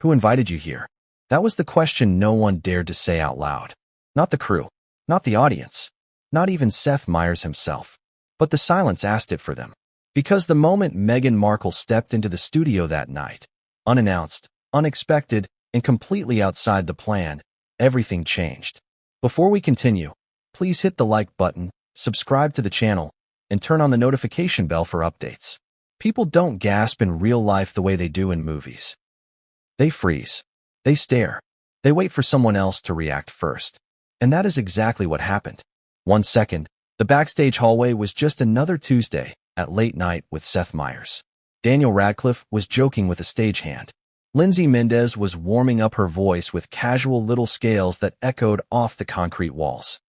Who invited you here? That was the question no one dared to say out loud. Not the crew, not the audience, not even Seth Meyers himself. But the silence asked it for them. Because the moment Meghan Markle stepped into the studio that night, unannounced, unexpected, and completely outside the plan, everything changed. Before we continue, please hit the like button, subscribe to the channel, and turn on the notification bell for updates. People don't gasp in real life the way they do in movies. They freeze. They stare. They wait for someone else to react first. And that is exactly what happened. 1 second, the backstage hallway was just another Tuesday at late night with Seth Meyers. Daniel Radcliffe was joking with a stagehand. Lindsay Mendez was warming up her voice with casual little scales that echoed off the concrete walls.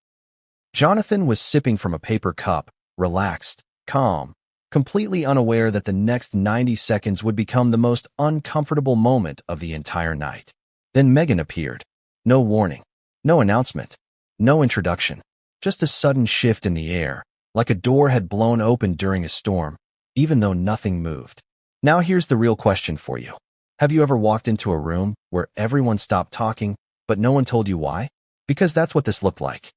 Jonathan was sipping from a paper cup, relaxed, calm, completely unaware that the next 90 seconds would become the most uncomfortable moment of the entire night. Then Meghan appeared. No warning, no announcement, no introduction, just a sudden shift in the air, like a door had blown open during a storm, even though nothing moved. Now here's the real question for you. Have you ever walked into a room where everyone stopped talking, but no one told you why? Because that's what this looked like.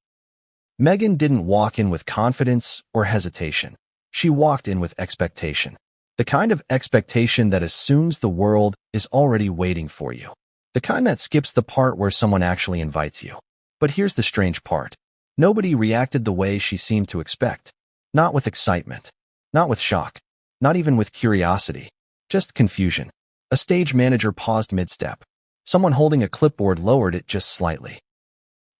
Meghan didn't walk in with confidence or hesitation. She walked in with expectation. The kind of expectation that assumes the world is already waiting for you. The kind that skips the part where someone actually invites you. But here's the strange part. Nobody reacted the way she seemed to expect. Not with excitement. Not with shock. Not even with curiosity. Just confusion. A stage manager paused mid-step. Someone holding a clipboard lowered it just slightly.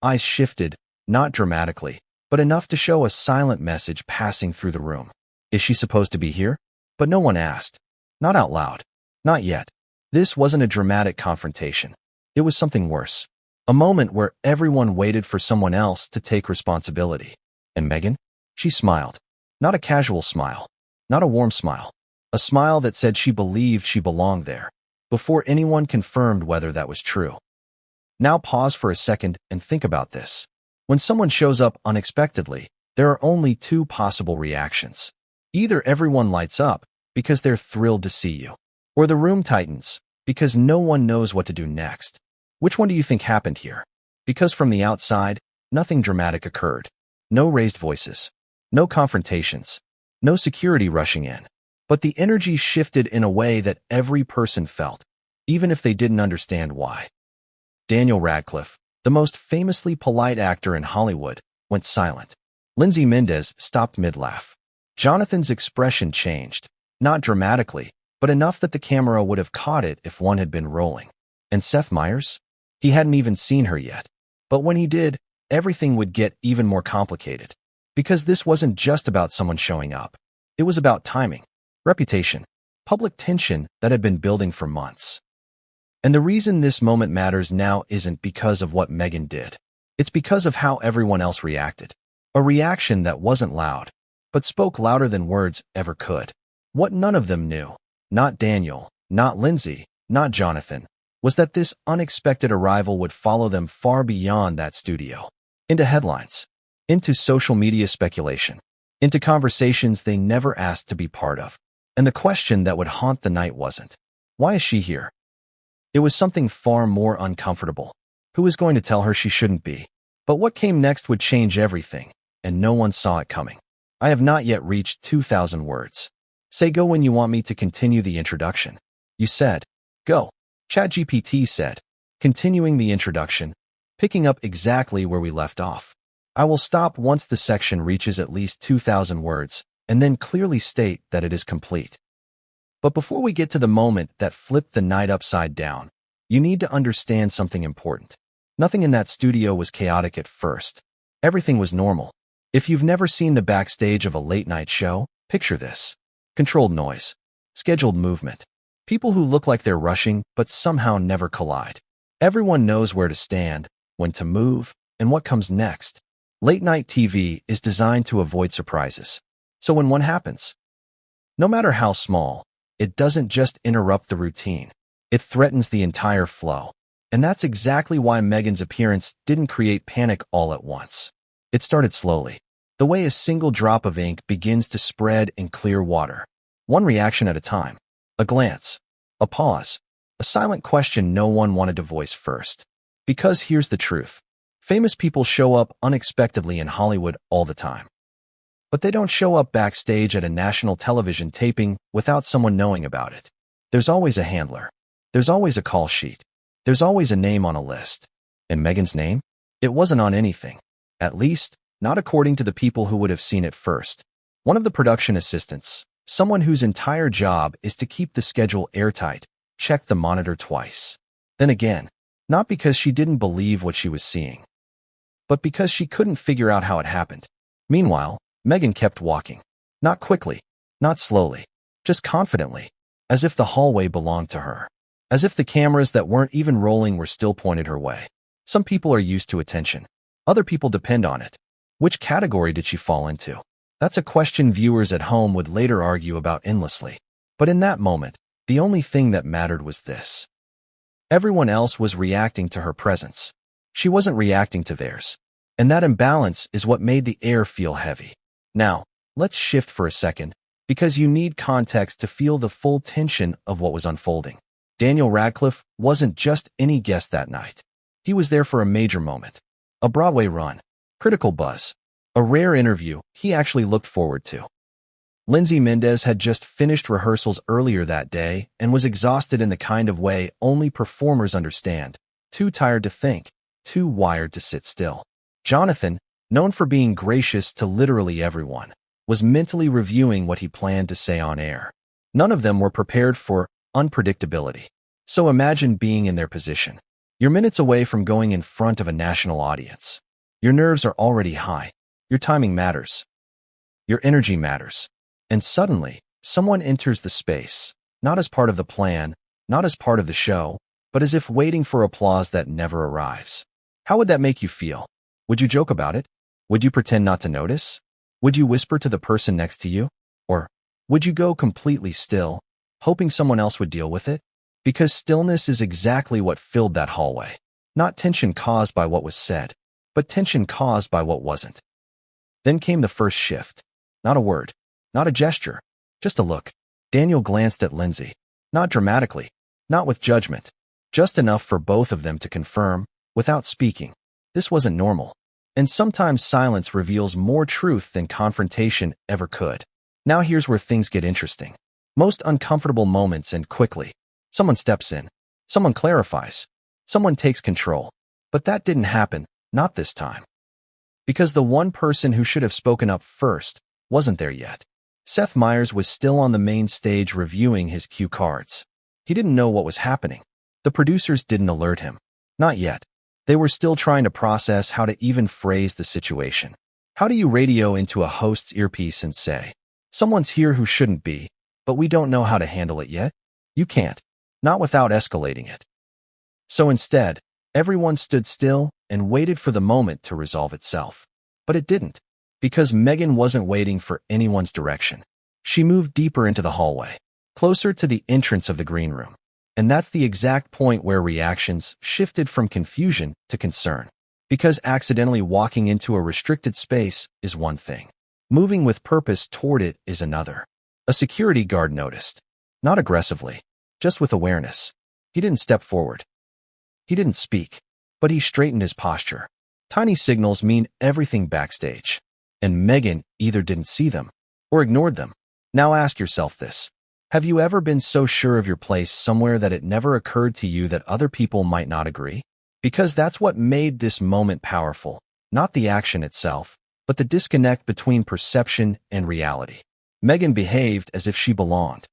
Eyes shifted, not dramatically, but enough to show a silent message passing through the room. Is she supposed to be here? But no one asked. Not out loud. Not yet. This wasn't a dramatic confrontation. It was something worse. A moment where everyone waited for someone else to take responsibility. And Meghan? She smiled. Not a casual smile. Not a warm smile. A smile that said she believed she belonged there, before anyone confirmed whether that was true. Now pause for a second and think about this. When someone shows up unexpectedly, there are only two possible reactions. Either everyone lights up because they're thrilled to see you, or the room tightens because no one knows what to do next. Which one do you think happened here? Because from the outside, nothing dramatic occurred. No raised voices. No confrontations. No security rushing in. But the energy shifted in a way that every person felt, even if they didn't understand why. Daniel Radcliffe, the most famously polite actor in Hollywood, went silent. Lindsay Mendez stopped mid-laugh. Jonathan's expression changed, not dramatically, but enough that the camera would have caught it if one had been rolling. And Seth Meyers? He hadn't even seen her yet. But when he did, everything would get even more complicated. Because this wasn't just about someone showing up. It was about timing. Reputation, public tension that had been building for months. And the reason this moment matters now isn't because of what Meghan did. It's because of how everyone else reacted. A reaction that wasn't loud, but spoke louder than words ever could. What none of them knew, not Daniel, not Lindsay, not Jonathan, was that this unexpected arrival would follow them far beyond that studio. Into headlines, into social media speculation, into conversations they never asked to be part of. And the question that would haunt the night wasn't, why is she here? It was something far more uncomfortable. Who was going to tell her she shouldn't be? But what came next would change everything, and no one saw it coming. I have not yet reached 2,000 words. Say go when you want me to continue the introduction. You said, go. ChatGPT said, continuing the introduction, picking up exactly where we left off. I will stop once the section reaches at least 2,000 words, and then clearly state that it is complete. But before we get to the moment that flipped the night upside down, you need to understand something important. Nothing in that studio was chaotic at first. Everything was normal. If you've never seen the backstage of a late-night show, picture this. Controlled noise. Scheduled movement. People who look like they're rushing but somehow never collide. Everyone knows where to stand, when to move, and what comes next. Late-night TV is designed to avoid surprises. So when one happens, no matter how small, it doesn't just interrupt the routine. It threatens the entire flow. And that's exactly why Meghan's appearance didn't create panic all at once. It started slowly, the way a single drop of ink begins to spread in clear water. One reaction at a time. A glance. A pause. A silent question no one wanted to voice first. Because here's the truth. Famous people show up unexpectedly in Hollywood all the time. But they don't show up backstage at a national television taping without someone knowing about it. There's always a handler. There's always a call sheet. There's always a name on a list. And Meghan's name? It wasn't on anything. At least, not according to the people who would have seen it first. One of the production assistants, someone whose entire job is to keep the schedule airtight, checked the monitor twice. Then again, not because she didn't believe what she was seeing, but because she couldn't figure out how it happened. Meanwhile, Meghan kept walking. Not quickly, not slowly, just confidently, as if the hallway belonged to her. As if the cameras that weren't even rolling were still pointed her way. Some people are used to attention. Other people depend on it. Which category did she fall into? That's a question viewers at home would later argue about endlessly. But in that moment, the only thing that mattered was this. Everyone else was reacting to her presence. She wasn't reacting to theirs. And that imbalance is what made the air feel heavy. Now, let's shift for a second, because you need context to feel the full tension of what was unfolding. Daniel Radcliffe wasn't just any guest that night. He was there for a major moment. A Broadway run. Critical buzz. A rare interview he actually looked forward to. Lindsay Mendez had just finished rehearsals earlier that day and was exhausted in the kind of way only performers understand. Too tired to think, too wired to sit still. Jonathan, known for being gracious to literally everyone, was mentally reviewing what he planned to say on air. None of them were prepared for unpredictability. So imagine being in their position. You're minutes away from going in front of a national audience. Your nerves are already high. Your timing matters. Your energy matters. And suddenly, someone enters the space, not as part of the plan, not as part of the show, but as if waiting for applause that never arrives. How would that make you feel? Would you joke about it? Would you pretend not to notice? Would you whisper to the person next to you? Or would you go completely still, hoping someone else would deal with it? Because stillness is exactly what filled that hallway. Not tension caused by what was said, but tension caused by what wasn't. Then came the first shift. Not a word, not a gesture, just a look. Daniel glanced at Lindsay. Not dramatically, not with judgment, just enough for both of them to confirm, without speaking. This wasn't normal. And sometimes silence reveals more truth than confrontation ever could. Now here's where things get interesting. Most uncomfortable moments end quickly. Someone steps in. Someone clarifies. Someone takes control. But that didn't happen, not this time. Because the one person who should have spoken up first wasn't there yet. Seth Meyers was still on the main stage reviewing his cue cards. He didn't know what was happening. The producers didn't alert him. Not yet. They were still trying to process how to even phrase the situation. How do you radio into a host's earpiece and say, "Someone's here who shouldn't be, but we don't know how to handle it yet"? You can't. Not without escalating it. So instead, everyone stood still and waited for the moment to resolve itself. But it didn't. Because Meghan wasn't waiting for anyone's direction. She moved deeper into the hallway, closer to the entrance of the green room. And that's the exact point where reactions shifted from confusion to concern. Because accidentally walking into a restricted space is one thing. Moving with purpose toward it is another. A security guard noticed. Not aggressively, just with awareness. He didn't step forward. He didn't speak, but he straightened his posture. Tiny signals mean everything backstage. And Meghan either didn't see them or ignored them. Now ask yourself this. Have you ever been so sure of your place somewhere that it never occurred to you that other people might not agree? Because that's what made this moment powerful. Not the action itself, but the disconnect between perception and reality. Meghan behaved as if she belonged.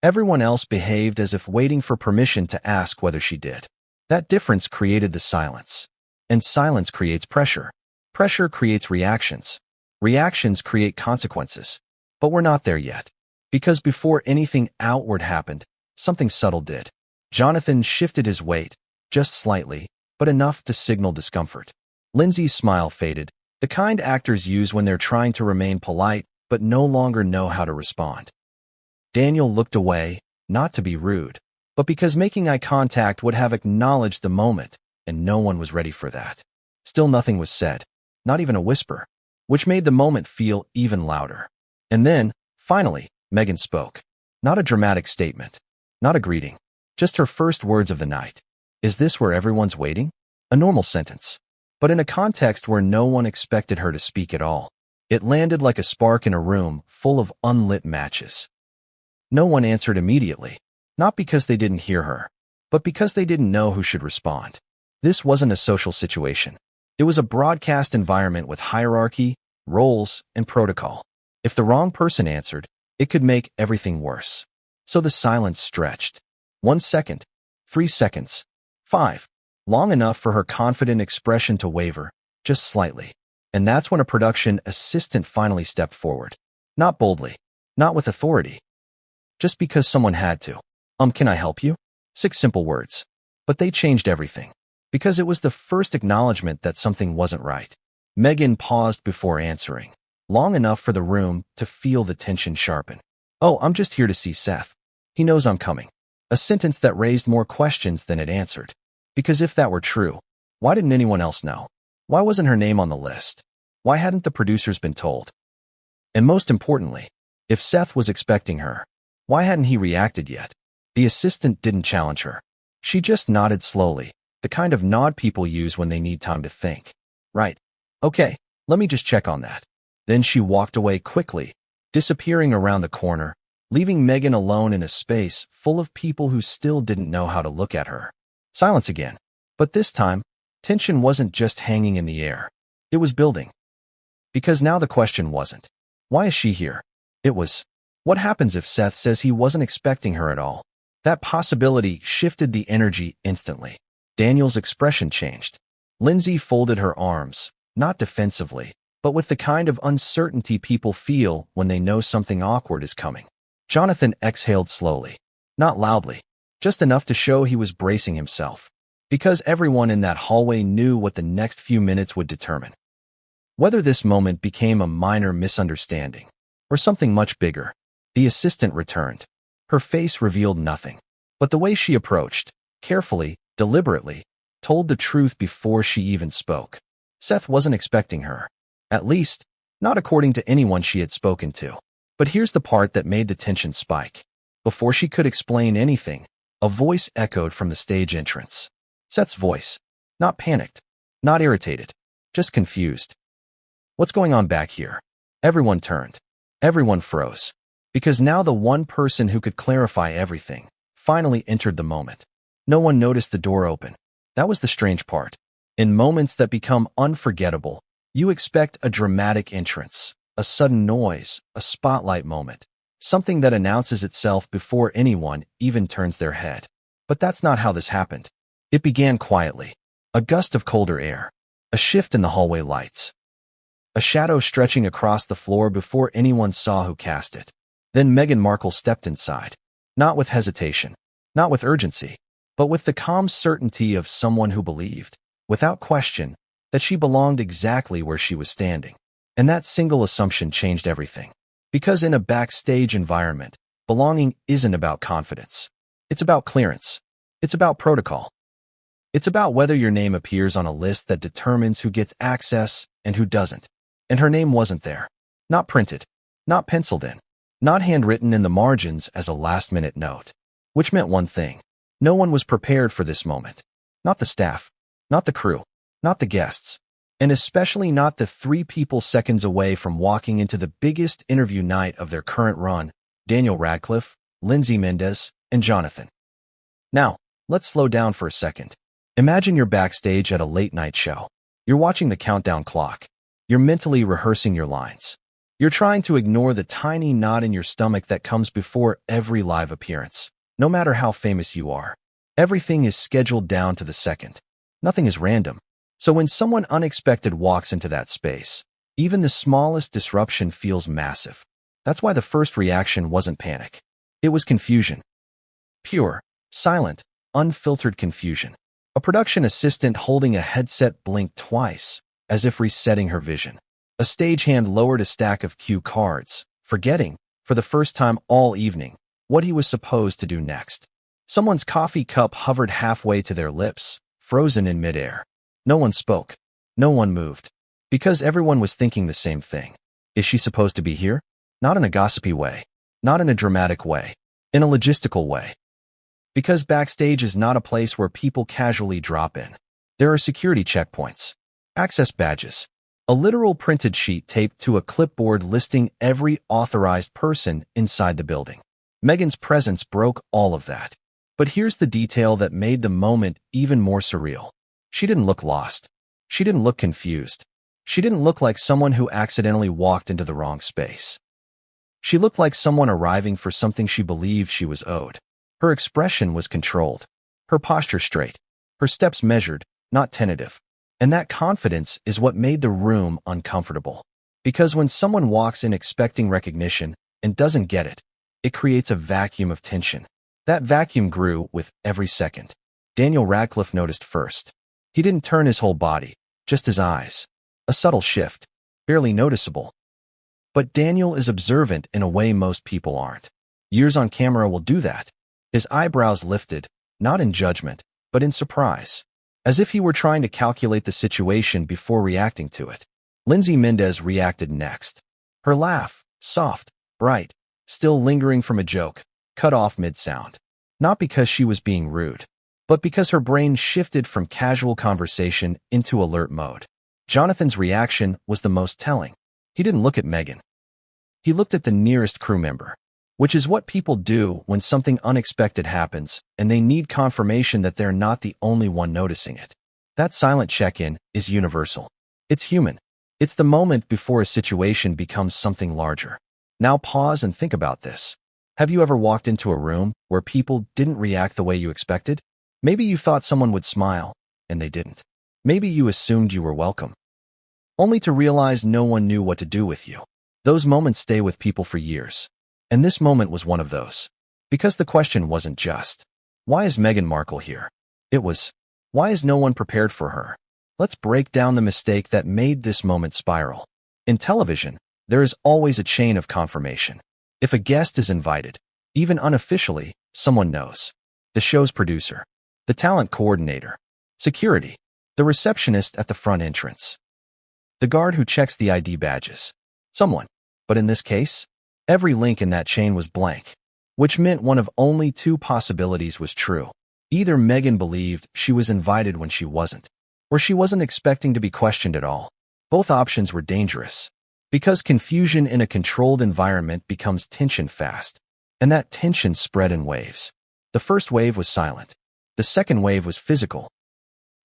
Everyone else behaved as if waiting for permission to ask whether she did. That difference created the silence. And silence creates pressure. Pressure creates reactions. Reactions create consequences. But we're not there yet. Because before anything outward happened, something subtle did. Jonathan shifted his weight, just slightly, but enough to signal discomfort. Lindsay's smile faded, the kind actors use when they're trying to remain polite but no longer know how to respond. Daniel looked away, not to be rude, but because making eye contact would have acknowledged the moment, and no one was ready for that. Still nothing was said, not even a whisper, which made the moment feel even louder. And then, finally, Meghan spoke. Not a dramatic statement, not a greeting, Just her first words of the night. Is this where everyone's waiting? A normal sentence. But in a context where no one expected her to speak at all. It landed like a spark in a room full of unlit matches. No one answered immediately. Not because they didn't hear her, but because they didn't know who should respond. This wasn't a social situation. It was a broadcast environment with hierarchy, roles, and protocol. If the wrong person answered, it could make everything worse. So the silence stretched. 1 second, 3 seconds, 5. Long enough for her confident expression to waver, just slightly. And that's when a production assistant finally stepped forward. Not boldly, not with authority. Just because someone had to. Can I help you? 6 simple words. But they changed everything. Because it was the first acknowledgement that something wasn't right. Meghan paused before answering, long enough for the room to feel the tension sharpen. Oh, I'm just here to see Seth. He knows I'm coming. A sentence that raised more questions than it answered. Because if that were true, why didn't anyone else know? Why wasn't her name on the list? Why hadn't the producers been told? And most importantly, if Seth was expecting her, why hadn't he reacted yet? The assistant didn't challenge her. She just nodded slowly, the kind of nod people use when they need time to think. Right. Okay, let me just check on that. Then she walked away quickly, disappearing around the corner, leaving Meghan alone in a space full of people who still didn't know how to look at her. Silence again. But this time, tension wasn't just hanging in the air. It was building. Because now the question wasn't, why is she here? It was, what happens if Seth says he wasn't expecting her at all? That possibility shifted the energy instantly. Daniel's expression changed. Lindsay folded her arms, not defensively, but with the kind of uncertainty people feel when they know something awkward is coming. Jonathan exhaled slowly, not loudly, just enough to show he was bracing himself, because everyone in that hallway knew what the next few minutes would determine. Whether this moment became a minor misunderstanding or something much bigger, the assistant returned. Her face revealed nothing, but the way she approached, carefully, deliberately, told the truth before she even spoke. Seth wasn't expecting her. At least, not according to anyone she had spoken to. But here's the part that made the tension spike. Before she could explain anything, a voice echoed from the stage entrance. Seth's voice. Not panicked, not irritated, just confused. What's going on back here? Everyone turned. Everyone froze. Because now the one person who could clarify everything finally entered the moment. No one noticed the door open. That was the strange part. In moments that become unforgettable, you expect a dramatic entrance, a sudden noise, a spotlight moment, something that announces itself before anyone even turns their head. But that's not how this happened. It began quietly. A gust of colder air, a shift in the hallway lights, a shadow stretching across the floor before anyone saw who cast it. Then Meghan Markle stepped inside, not with hesitation, not with urgency, but with the calm certainty of someone who believed, without question, that she belonged exactly where she was standing. And that single assumption changed everything. Because in a backstage environment, belonging isn't about confidence. It's about clearance. It's about protocol. It's about whether your name appears on a list that determines who gets access and who doesn't. And her name wasn't there. Not printed. Not penciled in. Not handwritten in the margins as a last-minute note. Which meant one thing. No one was prepared for this moment. Not the staff. Not the crew. Not the guests. And especially not the 3 people seconds away from walking into the biggest interview night of their current run, Daniel Radcliffe, Lindsay Mendez, and Jonathan. Now, let's slow down for a second. Imagine you're backstage at a late-night show. You're watching the countdown clock. You're mentally rehearsing your lines. You're trying to ignore the tiny knot in your stomach that comes before every live appearance. No matter how famous you are, everything is scheduled down to the second. Nothing is random. So when someone unexpected walks into that space, even the smallest disruption feels massive. That's why the first reaction wasn't panic. It was confusion. Pure, silent, unfiltered confusion. A production assistant holding a headset blinked twice, as if resetting her vision. A stagehand lowered a stack of cue cards, forgetting, for the first time all evening, what he was supposed to do next. Someone's coffee cup hovered halfway to their lips, frozen in midair. No one spoke. No one moved. Because everyone was thinking the same thing. Is she supposed to be here? Not in a gossipy way. Not in a dramatic way. In a logistical way. Because backstage is not a place where people casually drop in. There are security checkpoints, access badges, a literal printed sheet taped to a clipboard listing every authorized person inside the building. Meghan's presence broke all of that. But here's the detail that made the moment even more surreal. She didn't look lost. She didn't look confused. She didn't look like someone who accidentally walked into the wrong space. She looked like someone arriving for something she believed she was owed. Her expression was controlled, her posture straight, her steps measured, not tentative. And that confidence is what made the room uncomfortable. Because when someone walks in expecting recognition and doesn't get it, it creates a vacuum of tension. That vacuum grew with every second. Daniel Radcliffe noticed first. He didn't turn his whole body, just his eyes. A subtle shift, barely noticeable. But Daniel is observant in a way most people aren't. Years on camera will do that. His eyebrows lifted, not in judgment, but in surprise, as if he were trying to calculate the situation before reacting to it. Lindsay Mendez reacted next. Her laugh, soft, bright, still lingering from a joke, cut off mid-sound. Not because she was being rude, but because her brain shifted from casual conversation into alert mode. Jonathan's reaction was the most telling. He didn't look at Meghan. He looked at the nearest crew member, which is what people do when something unexpected happens and they need confirmation that they're not the only one noticing it. That silent check-in is universal. It's human. It's the moment before a situation becomes something larger. Now pause and think about this. Have you ever walked into a room where people didn't react the way you expected? Maybe you thought someone would smile, and they didn't. Maybe you assumed you were welcome, only to realize no one knew what to do with you. Those moments stay with people for years. And this moment was one of those. Because the question wasn't just, why is Meghan Markle here? It was, why is no one prepared for her? Let's break down the mistake that made this moment spiral. In television, there is always a chain of confirmation. If a guest is invited, even unofficially, someone knows. The show's producer, the talent coordinator, security, the receptionist at the front entrance, the guard who checks the ID badges. Someone. But in this case, every link in that chain was blank, which meant one of only two possibilities was true. Either Meghan believed she was invited when she wasn't, or she wasn't expecting to be questioned at all. Both options were dangerous, because confusion in a controlled environment becomes tension fast, and that tension spread in waves. The first wave was silent. The second wave was physical.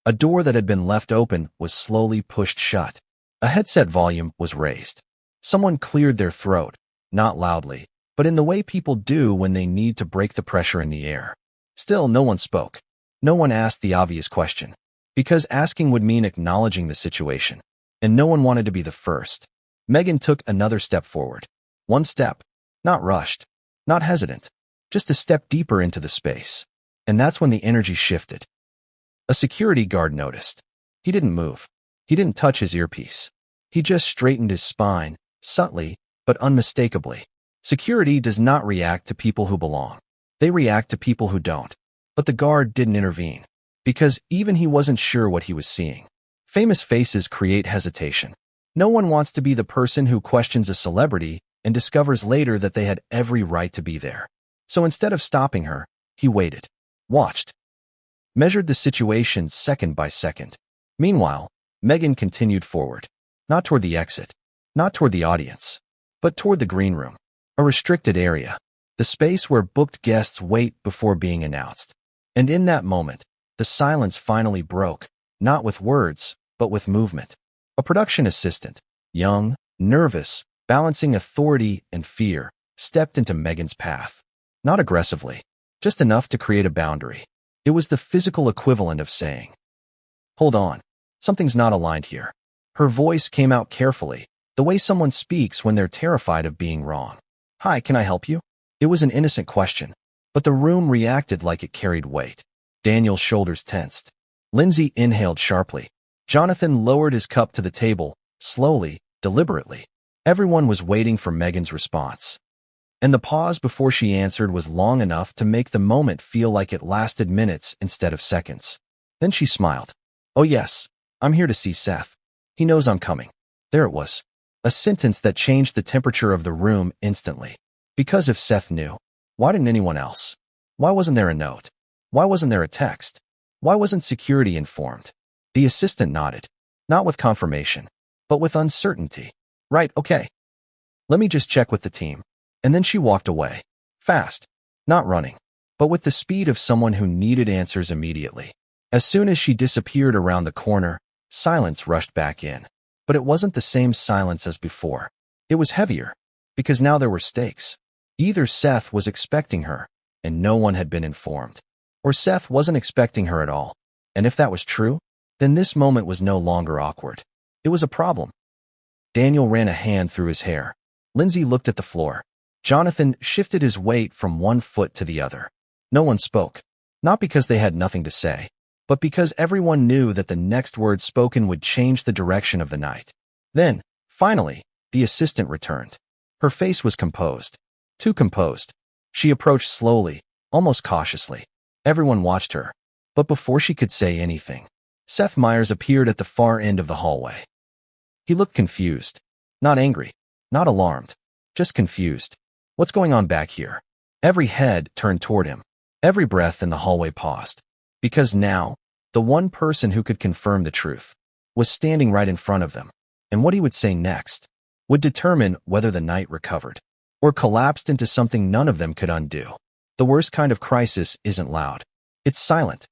A door that had been left open was slowly pushed shut. A headset volume was raised. Someone cleared their throat, not loudly, but in the way people do when they need to break the pressure in the air. Still, no one spoke. No one asked the obvious question, because asking would mean acknowledging the situation, and no one wanted to be the first. Meghan took another step forward. One step, not rushed, not hesitant, just a step deeper into the space. And that's when the energy shifted. A security guard noticed. He didn't move. He didn't touch his earpiece. He just straightened his spine, subtly, but unmistakably. Security does not react to people who belong. They react to people who don't. But the guard didn't intervene, because even he wasn't sure what he was seeing. Famous faces create hesitation. No one wants to be the person who questions a celebrity and discovers later that they had every right to be there. So instead of stopping her, he waited, watched, measured the situation second by second. Meanwhile, Meghan continued forward, not toward the exit, not toward the audience, but toward the green room, a restricted area, the space where booked guests wait before being announced. And in that moment, the silence finally broke, not with words, but with movement. A production assistant, young, nervous, balancing authority and fear, stepped into Meghan's path. Not aggressively, just enough to create a boundary. It was the physical equivalent of saying, "Hold on, something's not aligned here." Her voice came out carefully, the way someone speaks when they're terrified of being wrong. "Hi, can I help you?" It was an innocent question, but the room reacted like it carried weight. Daniel's shoulders tensed. Lindsay inhaled sharply. Jonathan lowered his cup to the table, slowly, deliberately. Everyone was waiting for Meghan's response. And the pause before she answered was long enough to make the moment feel like it lasted minutes instead of seconds. Then she smiled. "Oh yes, I'm here to see Seth. He knows I'm coming." There it was. A sentence that changed the temperature of the room instantly. Because if Seth knew, why didn't anyone else? Why wasn't there a note? Why wasn't there a text? Why wasn't security informed? The assistant nodded, not with confirmation, but with uncertainty. Right, okay. Let me just check with the team. And then she walked away. Fast. Not running, but with the speed of someone who needed answers immediately. As soon as she disappeared around the corner, silence rushed back in. But it wasn't the same silence as before. It was heavier, because now there were stakes. Either Seth was expecting her, and no one had been informed, or Seth wasn't expecting her at all. And if that was true, then this moment was no longer awkward. It was a problem. Daniel ran a hand through his hair. Lindsay looked at the floor. Jonathan shifted his weight from one foot to the other. No one spoke, not because they had nothing to say, but because everyone knew that the next word spoken would change the direction of the night. Then, finally, the assistant returned. Her face was composed. Too composed. She approached slowly, almost cautiously. Everyone watched her. But before she could say anything, Seth Meyers appeared at the far end of the hallway. He looked confused. Not angry. Not alarmed. Just confused. What's going on back here? Every head turned toward him. Every breath in the hallway paused. Because now, the one person who could confirm the truth was standing right in front of them. And what he would say next would determine whether the night recovered or collapsed into something none of them could undo. The worst kind of crisis isn't loud. It's silent.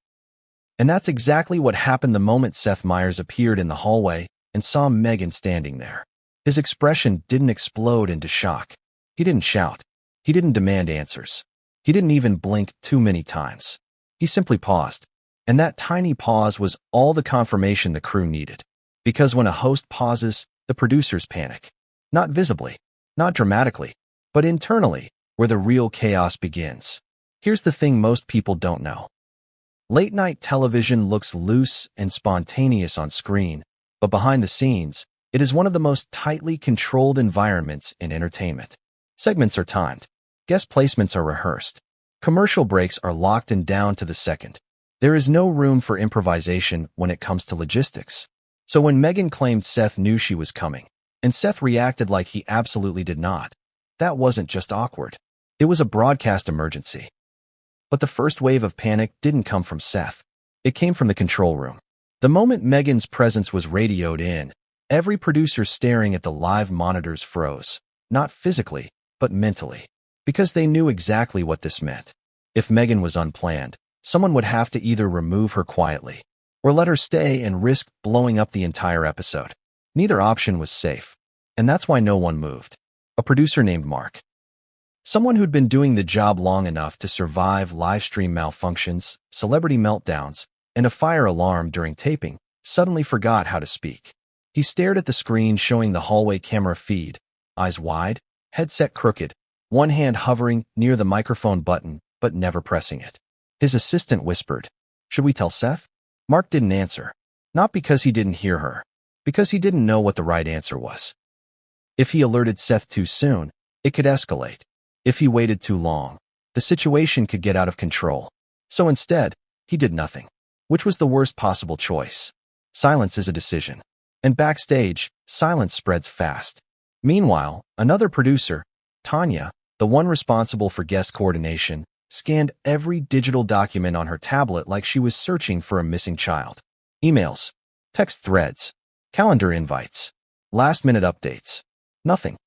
And that's exactly what happened the moment Seth Meyers appeared in the hallway and saw Meghan standing there. His expression didn't explode into shock. He didn't shout. He didn't demand answers. He didn't even blink too many times. He simply paused. And that tiny pause was all the confirmation the crew needed. Because when a host pauses, the producers panic. Not visibly, not dramatically, but internally, where the real chaos begins. Here's the thing most people don't know. Late-night television looks loose and spontaneous on screen, but behind the scenes, it is one of the most tightly controlled environments in entertainment. Segments are timed. Guest placements are rehearsed. Commercial breaks are locked and down to the second. There is no room for improvisation when it comes to logistics. So when Meghan claimed Seth knew she was coming, and Seth reacted like he absolutely did not, that wasn't just awkward. It was a broadcast emergency. But the first wave of panic didn't come from Seth. It came from the control room. The moment Meghan's presence was radioed in, every producer staring at the live monitors froze. Not physically, but mentally. Because they knew exactly what this meant. If Meghan was unplanned, someone would have to either remove her quietly, or let her stay and risk blowing up the entire episode. Neither option was safe. And that's why no one moved. A producer named Mark. Someone who'd been doing the job long enough to survive live stream malfunctions, celebrity meltdowns, and a fire alarm during taping, suddenly forgot how to speak. He stared at the screen showing the hallway camera feed, eyes wide, headset crooked, one hand hovering near the microphone button but never pressing it. His assistant whispered, "Should we tell Seth?" Mark didn't answer. Not because he didn't hear her, because he didn't know what the right answer was. If he alerted Seth too soon, it could escalate. If he waited too long, the situation could get out of control. So instead, he did nothing, which was the worst possible choice. Silence is a decision. And backstage, silence spreads fast. Meanwhile, another producer, Tanya, the one responsible for guest coordination, scanned every digital document on her tablet like she was searching for a missing child. Emails, text threads, calendar invites, last-minute updates. Nothing.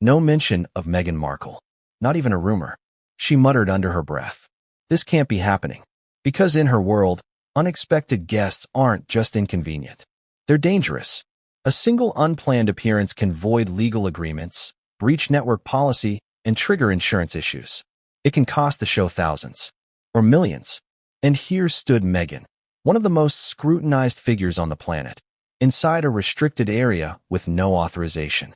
No mention of Meghan Markle. Not even a rumor. She muttered under her breath. This can't be happening. Because in her world, unexpected guests aren't just inconvenient. They're dangerous. A single unplanned appearance can void legal agreements, breach network policy, and trigger insurance issues. It can cost the show thousands. Or millions. And here stood Meghan, one of the most scrutinized figures on the planet, inside a restricted area with no authorization.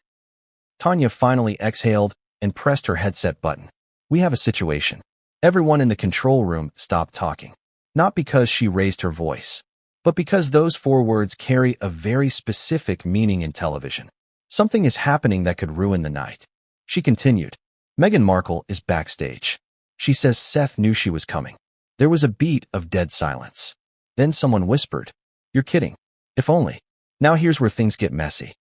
Tanya finally exhaled and pressed her headset button. "We have a situation." Everyone in the control room stopped talking. Not because she raised her voice, but because those 4 words carry a very specific meaning in television. Something is happening that could ruin the night. She continued, "Meghan Markle is backstage. She says Seth knew she was coming." There was a beat of dead silence. Then someone whispered, "You're kidding. If only." Now here's where things get messy.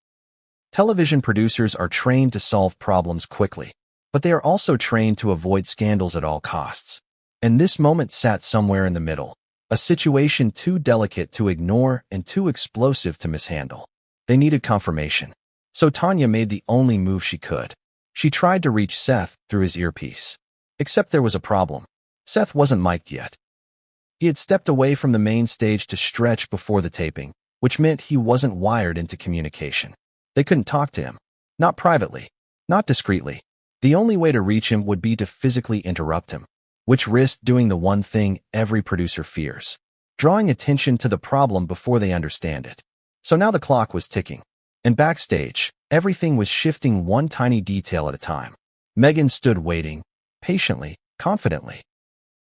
Television producers are trained to solve problems quickly, but they are also trained to avoid scandals at all costs. And this moment sat somewhere in the middle, a situation too delicate to ignore and too explosive to mishandle. They needed confirmation. So Tanya made the only move she could. She tried to reach Seth through his earpiece. Except there was a problem. Seth wasn't mic'd yet. He had stepped away from the main stage to stretch before the taping, which meant he wasn't wired into communication. They couldn't talk to him. Not privately. Not discreetly. The only way to reach him would be to physically interrupt him, which risked doing the one thing every producer fears, drawing attention to the problem before they understand it. So now the clock was ticking. And backstage, everything was shifting one tiny detail at a time. Meghan stood waiting, patiently, confidently,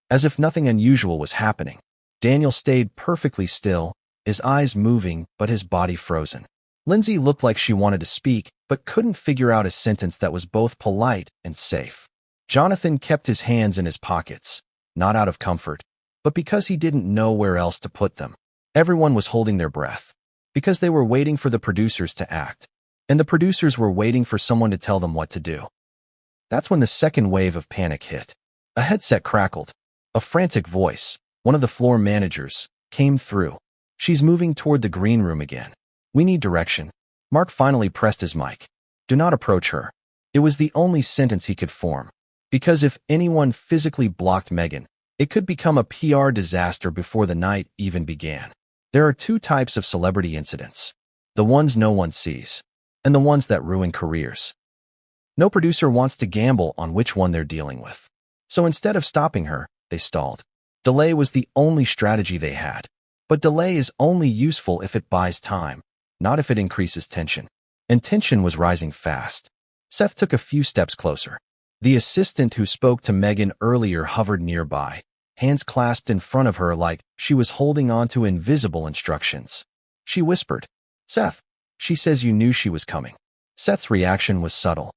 as if nothing unusual was happening. Daniel stayed perfectly still, his eyes moving but his body frozen. Lindsay looked like she wanted to speak, but couldn't figure out a sentence that was both polite and safe. Jonathan kept his hands in his pockets, not out of comfort, but because he didn't know where else to put them. Everyone was holding their breath, because they were waiting for the producers to act, and the producers were waiting for someone to tell them what to do. That's when the second wave of panic hit. A headset crackled. A frantic voice, one of the floor managers, came through. "She's moving toward the green room again. We need direction." Mark finally pressed his mic. "Do not approach her." It was the only sentence he could form, because if anyone physically blocked Meghan, it could become a PR disaster before the night even began. There are two types of celebrity incidents: the ones no one sees, and the ones that ruin careers. No producer wants to gamble on which one they're dealing with. So instead of stopping her, they stalled. Delay was the only strategy they had. But delay is only useful if it buys time, not if it increases tension. And tension was rising fast. Seth took a few steps closer. The assistant who spoke to Meghan earlier hovered nearby, hands clasped in front of her like she was holding on to invisible instructions. She whispered, "Seth, she says you knew she was coming." Seth's reaction was subtle,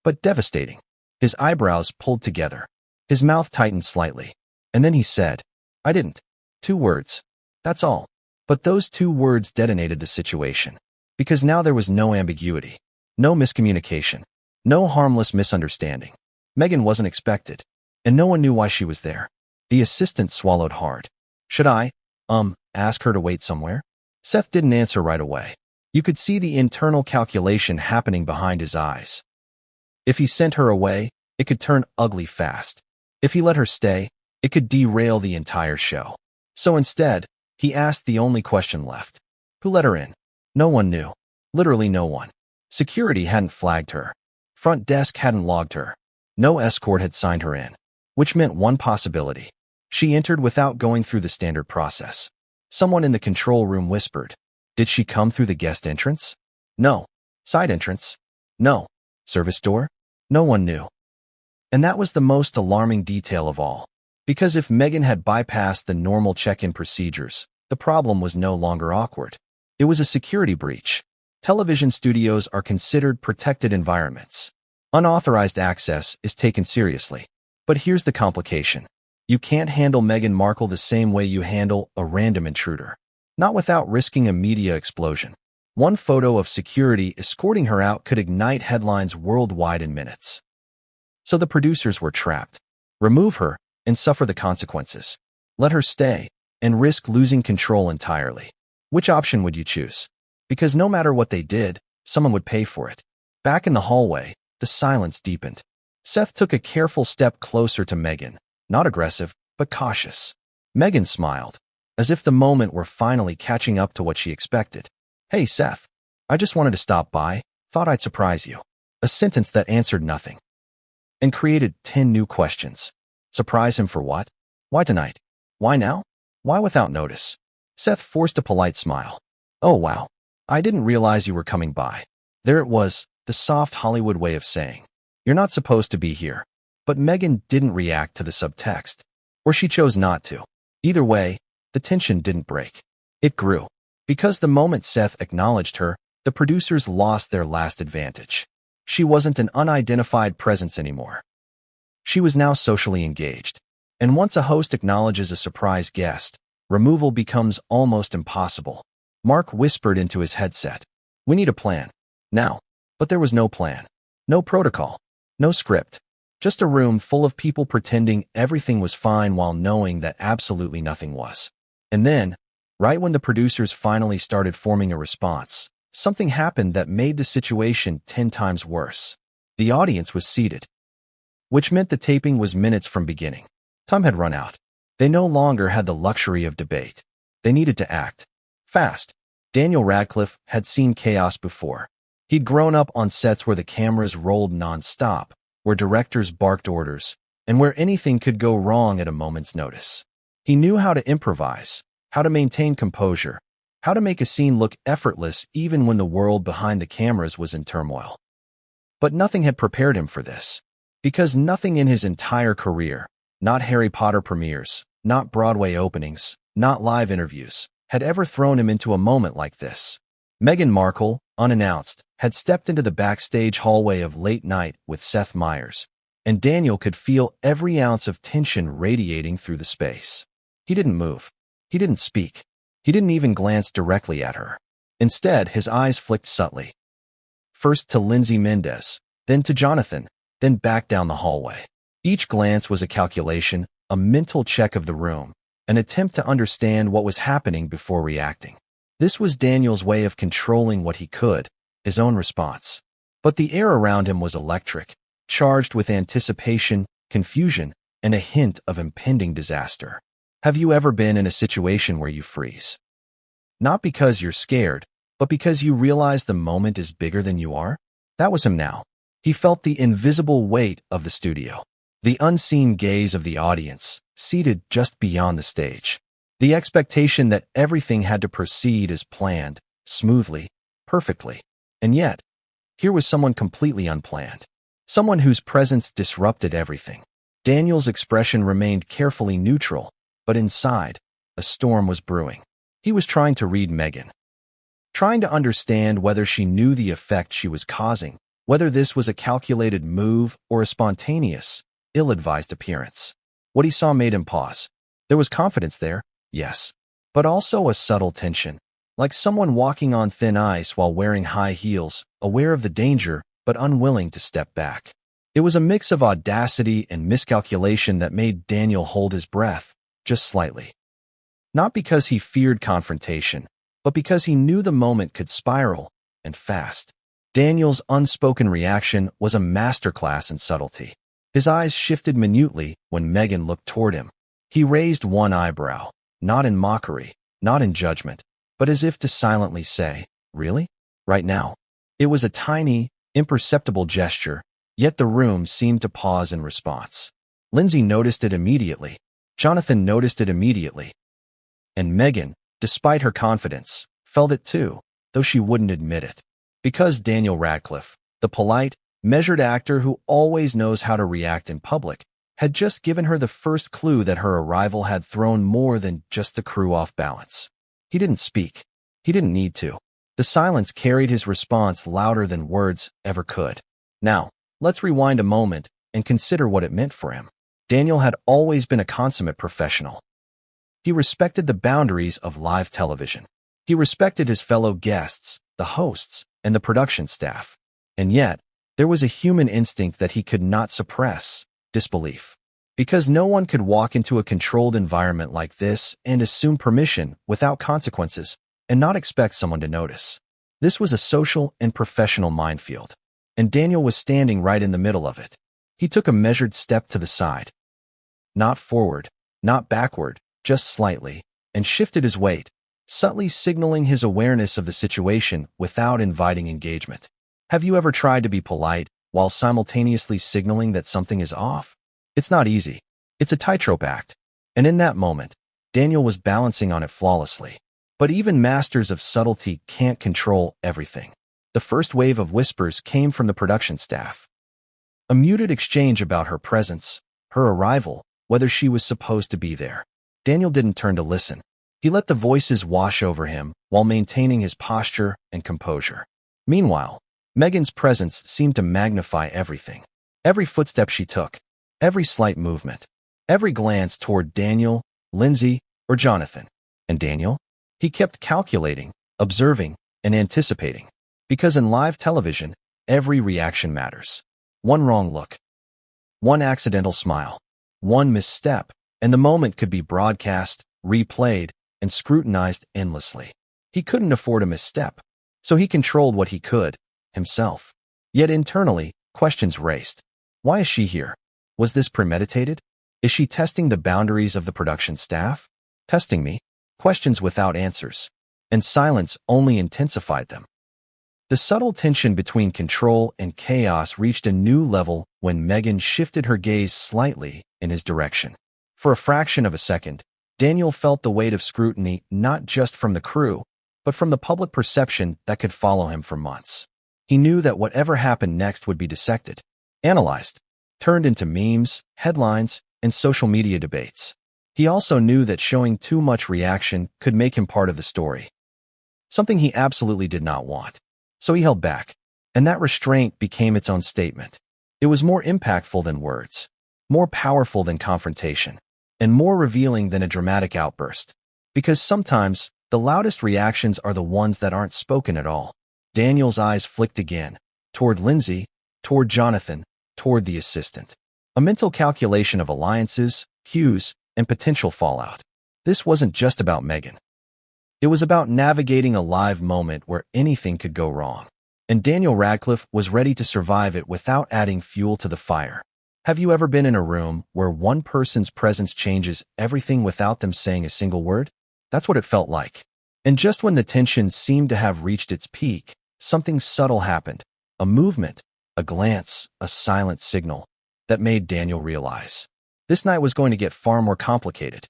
but devastating. His eyebrows pulled together. His mouth tightened slightly. And then he said, "I didn't." 2 words. That's all. But those 2 words detonated the situation. Because now there was no ambiguity, no miscommunication, no harmless misunderstanding. Meghan wasn't expected, and no one knew why she was there. The assistant swallowed hard. "Should I, ask her to wait somewhere?" Seth didn't answer right away. You could see the internal calculation happening behind his eyes. If he sent her away, it could turn ugly fast. If he let her stay, it could derail the entire show. So instead, he asked the only question left. Who let her in? No one knew. Literally no one. Security hadn't flagged her. Front desk hadn't logged her. No escort had signed her in. Which meant one possibility. She entered without going through the standard process. Someone in the control room whispered, "Did she come through the guest entrance?" No. Side entrance? No. Service door? No one knew. And that was the most alarming detail of all. Because if Meghan had bypassed the normal check-in procedures, the problem was no longer awkward. It was a security breach. Television studios are considered protected environments. Unauthorized access is taken seriously. But here's the complication. You can't handle Meghan Markle the same way you handle a random intruder. Not without risking a media explosion. One photo of security escorting her out could ignite headlines worldwide in minutes. So the producers were trapped. Remove her and suffer the consequences. Let her stay and risk losing control entirely. Which option would you choose? Because no matter what they did, someone would pay for it. Back in the hallway, the silence deepened. Seth took a careful step closer to Meghan, not aggressive, but cautious. Meghan smiled, as if the moment were finally catching up to what she expected. "Hey, Seth. I just wanted to stop by, thought I'd surprise you." A sentence that answered nothing and created 10 new questions. Surprise him for what? Why tonight? Why now? Why without notice? Seth forced a polite smile. "Oh wow. I didn't realize you were coming by." There it was, the soft Hollywood way of saying, "You're not supposed to be here." But Meghan didn't react to the subtext. Or she chose not to. Either way, the tension didn't break. It grew. Because the moment Seth acknowledged her, the producers lost their last advantage. She wasn't an unidentified presence anymore. She was now socially engaged. And once a host acknowledges a surprise guest, removal becomes almost impossible. Mark whispered into his headset, "We need a plan. Now." But there was no plan. No protocol. No script. Just a room full of people pretending everything was fine while knowing that absolutely nothing was. And then, right when the producers finally started forming a response, something happened that made the situation 10 times worse. The audience was seated, which meant the taping was minutes from beginning. Time had run out. They no longer had the luxury of debate. They needed to act fast. Daniel Radcliffe had seen chaos before. He'd grown up on sets where the cameras rolled non-stop, where directors barked orders, and where anything could go wrong at a moment's notice. He knew how to improvise, how to maintain composure, how to make a scene look effortless even when the world behind the cameras was in turmoil. But nothing had prepared him for this, because nothing in his entire career, not Harry Potter premieres, not Broadway openings, not live interviews, had ever thrown him into a moment like this. Meghan Markle, unannounced, had stepped into the backstage hallway of Late Night with Seth Meyers, and Daniel could feel every ounce of tension radiating through the space. He didn't move. He didn't speak. He didn't even glance directly at her. Instead, his eyes flicked subtly. First to Lindsay Mendez, then to Jonathan, then back down the hallway. Each glance was a calculation, a mental check of the room, an attempt to understand what was happening before reacting. This was Daniel's way of controlling what he could, his own response. But the air around him was electric, charged with anticipation, confusion, and a hint of impending disaster. Have you ever been in a situation where you freeze? Not because you're scared, but because you realize the moment is bigger than you are? That was him now. He felt the invisible weight of the studio, the unseen gaze of the audience, seated just beyond the stage. The expectation that everything had to proceed as planned, smoothly, perfectly. And yet, here was someone completely unplanned. Someone whose presence disrupted everything. Daniel's expression remained carefully neutral, but inside, a storm was brewing. He was trying to read Meghan. Trying to understand whether she knew the effect she was causing, whether this was a calculated move or a spontaneous, ill-advised appearance. What he saw made him pause. There was confidence there, yes, but also a subtle tension, like someone walking on thin ice while wearing high heels, aware of the danger but unwilling to step back. It was a mix of audacity and miscalculation that made Daniel hold his breath, just slightly. Not because he feared confrontation, but because he knew the moment could spiral, and fast. Daniel's unspoken reaction was a masterclass in subtlety. His eyes shifted minutely when Meghan looked toward him. He raised one eyebrow, not in mockery, not in judgment, but as if to silently say, "Really? Right now?" It was a tiny, imperceptible gesture, yet the room seemed to pause in response. Lindsay noticed it immediately. Jonathan noticed it immediately. And Meghan, despite her confidence, felt it too, though she wouldn't admit it. Because Daniel Radcliffe, the polite, measured actor who always knows how to react in public, had just given her the first clue that her arrival had thrown more than just the crew off balance. He didn't speak. He didn't need to. The silence carried his response louder than words ever could. Now, let's rewind a moment and consider what it meant for him. Daniel had always been a consummate professional. He respected the boundaries of live television. He respected his fellow guests, the hosts, and the production staff. And yet, there was a human instinct that he could not suppress: disbelief. Because no one could walk into a controlled environment like this and assume permission without consequences and not expect someone to notice. This was a social and professional minefield, and Daniel was standing right in the middle of it. He took a measured step to the side. Not forward, not backward, just slightly, and shifted his weight, subtly signaling his awareness of the situation without inviting engagement. Have you ever tried to be polite while simultaneously signaling that something is off? It's not easy. It's a tightrope act. And in that moment, Daniel was balancing on it flawlessly. But even masters of subtlety can't control everything. The first wave of whispers came from the production staff. A muted exchange about her presence, her arrival, whether she was supposed to be there. Daniel didn't turn to listen. He let the voices wash over him while maintaining his posture and composure. Meanwhile, Meghan's presence seemed to magnify everything. Every footstep she took, every slight movement, every glance toward Daniel, Lindsay, or Jonathan. And Daniel? He kept calculating, observing, and anticipating. Because in live television, every reaction matters. One wrong look, One accidental smile, one misstep, and the moment could be broadcast, replayed, and scrutinized endlessly. He couldn't afford a misstep, so he controlled what he could, himself. Yet internally, questions raced. Why is she here? Was this premeditated? Is she testing the boundaries of the production staff? Testing me? Questions without answers. And silence only intensified them. The subtle tension between control and chaos reached a new level when Meghan shifted her gaze slightly in his direction. For a fraction of a second, Daniel felt the weight of scrutiny not just from the crew, but from the public perception that could follow him for months. He knew that whatever happened next would be dissected, analyzed, turned into memes, headlines, and social media debates. He also knew that showing too much reaction could make him part of the story, something he absolutely did not want. So he held back, and that restraint became its own statement. It was more impactful than words, more powerful than confrontation, and more revealing than a dramatic outburst. Because sometimes, the loudest reactions are the ones that aren't spoken at all. Daniel's eyes flicked again, toward Lindsay, toward Jonathan, toward the assistant. A mental calculation of alliances, cues, and potential fallout. This wasn't just about Meghan. It was about navigating a live moment where anything could go wrong. And Daniel Radcliffe was ready to survive it without adding fuel to the fire. Have you ever been in a room where one person's presence changes everything without them saying a single word? That's what it felt like. And just when the tension seemed to have reached its peak, something subtle happened. A movement, a glance, a silent signal that made Daniel realize this night was going to get far more complicated.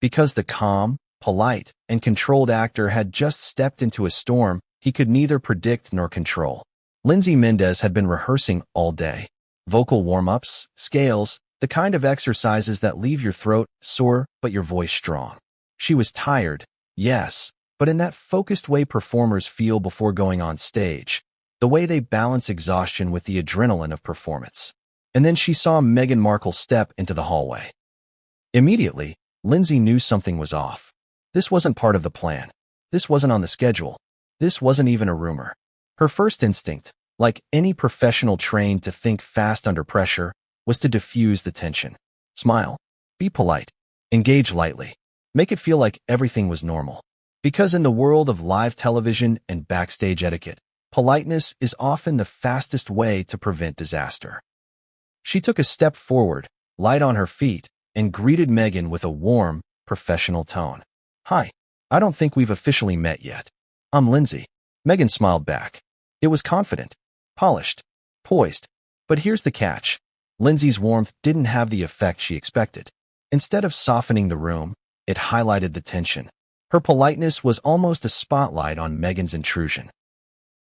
Because the calm, polite, and controlled actor had just stepped into a storm he could neither predict nor control. Lindsay Mendez had been rehearsing all day. Vocal warm-ups, scales, the kind of exercises that leave your throat sore but your voice strong. She was tired, yes, but in that focused way performers feel before going on stage, the way they balance exhaustion with the adrenaline of performance. And then she saw Meghan Markle step into the hallway. Immediately, Lindsay knew something was off. This wasn't part of the plan. This wasn't on the schedule. This wasn't even a rumor. Her first instinct, like any professional trained to think fast under pressure, was to diffuse the tension. Smile. Be polite. Engage lightly. Make it feel like everything was normal. Because in the world of live television and backstage etiquette, politeness is often the fastest way to prevent disaster. She took a step forward, light on her feet, and greeted Meghan with a warm, professional tone. Hi. I don't think we've officially met yet. I'm Lindsay. Meghan smiled back. It was confident, polished, poised. But here's the catch. Lindsay's warmth didn't have the effect she expected. Instead of softening the room, it highlighted the tension. Her politeness was almost a spotlight on Meghan's intrusion.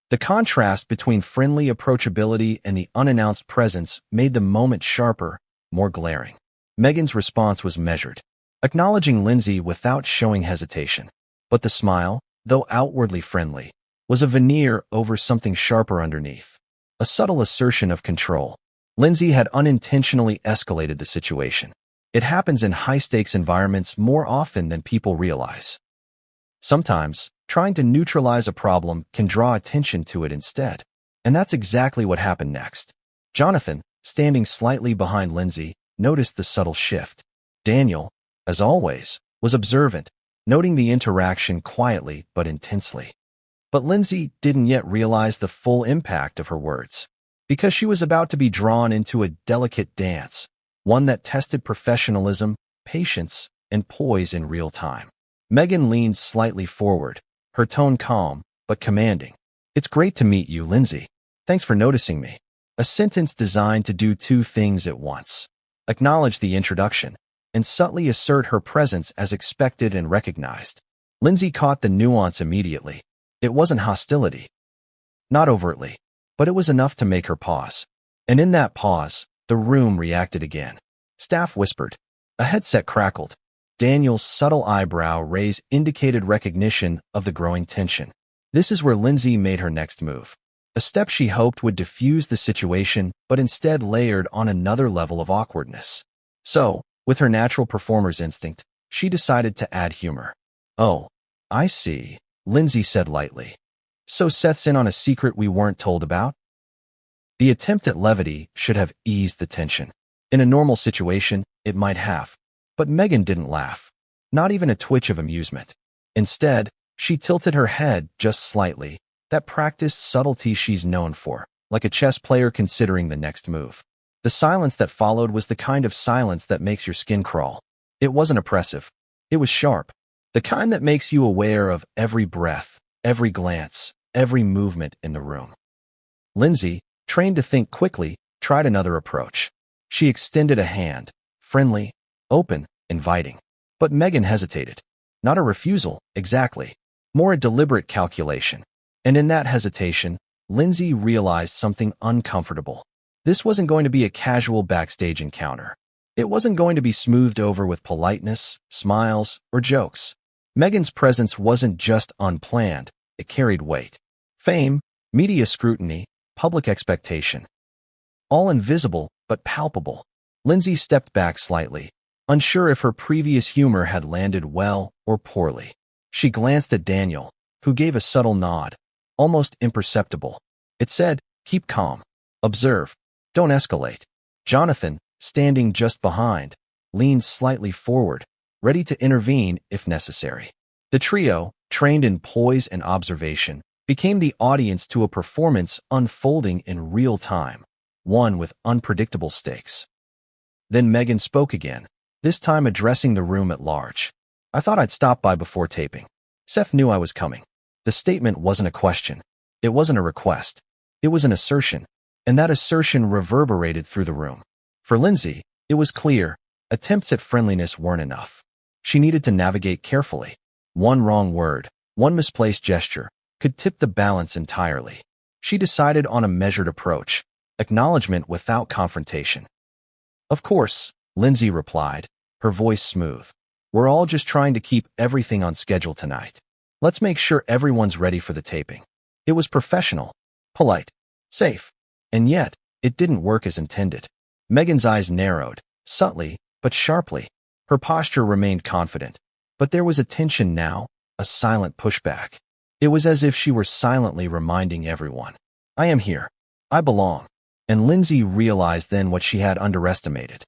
The contrast between friendly approachability and the unannounced presence made the moment sharper, more glaring. Meghan's response was measured, acknowledging Lindsay without showing hesitation. But the smile, though outwardly friendly, was a veneer over something sharper underneath, a subtle assertion of control. Lindsay had unintentionally escalated the situation. It happens in high-stakes environments more often than people realize. Sometimes, trying to neutralize a problem can draw attention to it instead. And that's exactly what happened next. Jonathan, standing slightly behind Lindsay, noticed the subtle shift. Daniel, as always, was observant, noting the interaction quietly but intensely. But Lindsay didn't yet realize the full impact of her words, because she was about to be drawn into a delicate dance, one that tested professionalism, patience, and poise in real time. Meghan leaned slightly forward, her tone calm but commanding. It's great to meet you, Lindsay. Thanks for noticing me. A sentence designed to do two things at once. Acknowledge the introduction, and subtly assert her presence as expected and recognized. Lindsay caught the nuance immediately. It wasn't hostility. Not overtly, but it was enough to make her pause. And in that pause, the room reacted again. Staff whispered. A headset crackled. Daniel's subtle eyebrow raise indicated recognition of the growing tension. This is where Lindsay made her next move. A step she hoped would diffuse the situation, but instead layered on another level of awkwardness. So, with her natural performer's instinct, she decided to add humor. Oh, I see, Lindsay said lightly. So Seth's in on a secret we weren't told about? The attempt at levity should have eased the tension. In a normal situation, it might have. But Meghan didn't laugh. Not even a twitch of amusement. Instead, she tilted her head just slightly, that practiced subtlety she's known for, like a chess player considering the next move. The silence that followed was the kind of silence that makes your skin crawl. It wasn't oppressive. It was sharp. The kind that makes you aware of every breath, every glance, every movement in the room. Lindsay, trained to think quickly, tried another approach. She extended a hand, friendly, open, inviting. But Meghan hesitated. Not a refusal, exactly. More a deliberate calculation. And in that hesitation, Lindsay realized something uncomfortable. This wasn't going to be a casual backstage encounter. It wasn't going to be smoothed over with politeness, smiles, or jokes. Meghan's presence wasn't just unplanned, it carried weight. Fame, media scrutiny, public expectation. All invisible, but palpable. Lindsay stepped back slightly, unsure if her previous humor had landed well or poorly. She glanced at Daniel, who gave a subtle nod, almost imperceptible. It said, "Keep calm. Observe. Don't escalate." Jonathan, standing just behind, leaned slightly forward, ready to intervene if necessary. The trio, trained in poise and observation, became the audience to a performance unfolding in real time, one with unpredictable stakes. Then Meghan spoke again, this time addressing the room at large. "I thought I'd stop by before taping. Seth knew I was coming." The statement wasn't a question. It wasn't a request. It was an assertion, and that assertion reverberated through the room. For Lindsay, it was clear, attempts at friendliness weren't enough. She needed to navigate carefully. One wrong word, one misplaced gesture, could tip the balance entirely. She decided on a measured approach, acknowledgement without confrontation. "Of course," Lindsay replied, her voice smooth. "We're all just trying to keep everything on schedule tonight. Let's make sure everyone's ready for the taping." It was professional, polite, safe, and yet, it didn't work as intended. Meghan's eyes narrowed, subtly, but sharply. Her posture remained confident, but there was a tension now, a silent pushback. It was as if she were silently reminding everyone, "I am here. I belong." And Lindsay realized then what she had underestimated.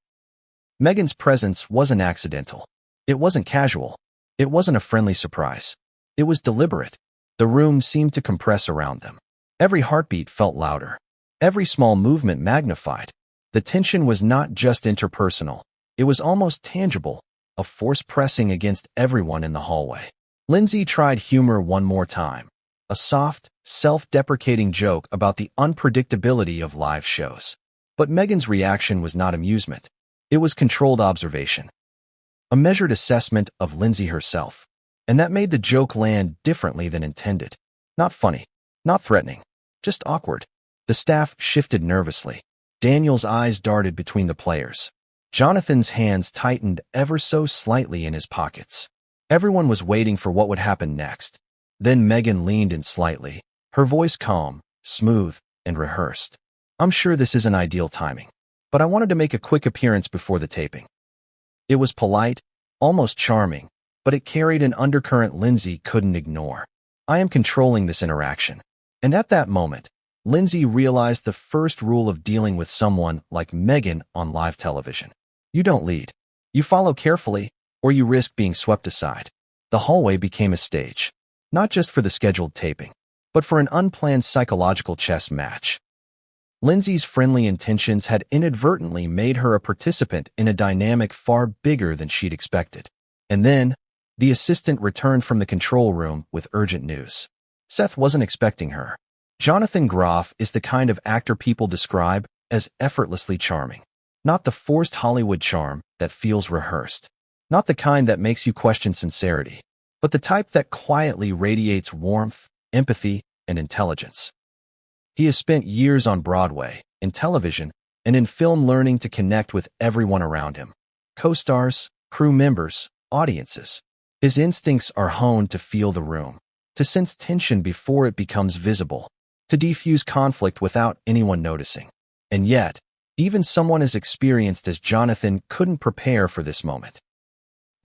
Meghan's presence wasn't accidental. It wasn't casual. It wasn't a friendly surprise. It was deliberate. The room seemed to compress around them. Every heartbeat felt louder. Every small movement magnified. The tension was not just interpersonal. It was almost tangible, a force pressing against everyone in the hallway. Lindsay tried humor one more time. A soft, self-deprecating joke about the unpredictability of live shows. But Meghan's reaction was not amusement. It was controlled observation. A measured assessment of Lindsay herself. And that made the joke land differently than intended. Not funny, not threatening, just awkward. The staff shifted nervously. Daniel's eyes darted between the players. Jonathan's hands tightened ever so slightly in his pockets. Everyone was waiting for what would happen next. Then Meghan leaned in slightly, her voice calm, smooth, and rehearsed. "I'm sure this isn't ideal timing, but I wanted to make a quick appearance before the taping." It was polite, almost charming, but it carried an undercurrent Lindsay couldn't ignore. "I am controlling this interaction." And at that moment, Lindsay realized the first rule of dealing with someone like Meghan on live television. You don't lead. You follow carefully, or you risk being swept aside. The hallway became a stage, not just for the scheduled taping, but for an unplanned psychological chess match. Lindsay's friendly intentions had inadvertently made her a participant in a dynamic far bigger than she'd expected. And then, the assistant returned from the control room with urgent news. Seth wasn't expecting her. Jonathan Groff is the kind of actor people describe as effortlessly charming. Not the forced Hollywood charm that feels rehearsed. Not the kind that makes you question sincerity, but the type that quietly radiates warmth, empathy, and intelligence. He has spent years on Broadway, in television, and in film learning to connect with everyone around him. Co-stars, crew members, audiences. His instincts are honed to feel the room, to sense tension before it becomes visible, to defuse conflict without anyone noticing. And yet, even someone as experienced as Jonathan couldn't prepare for this moment.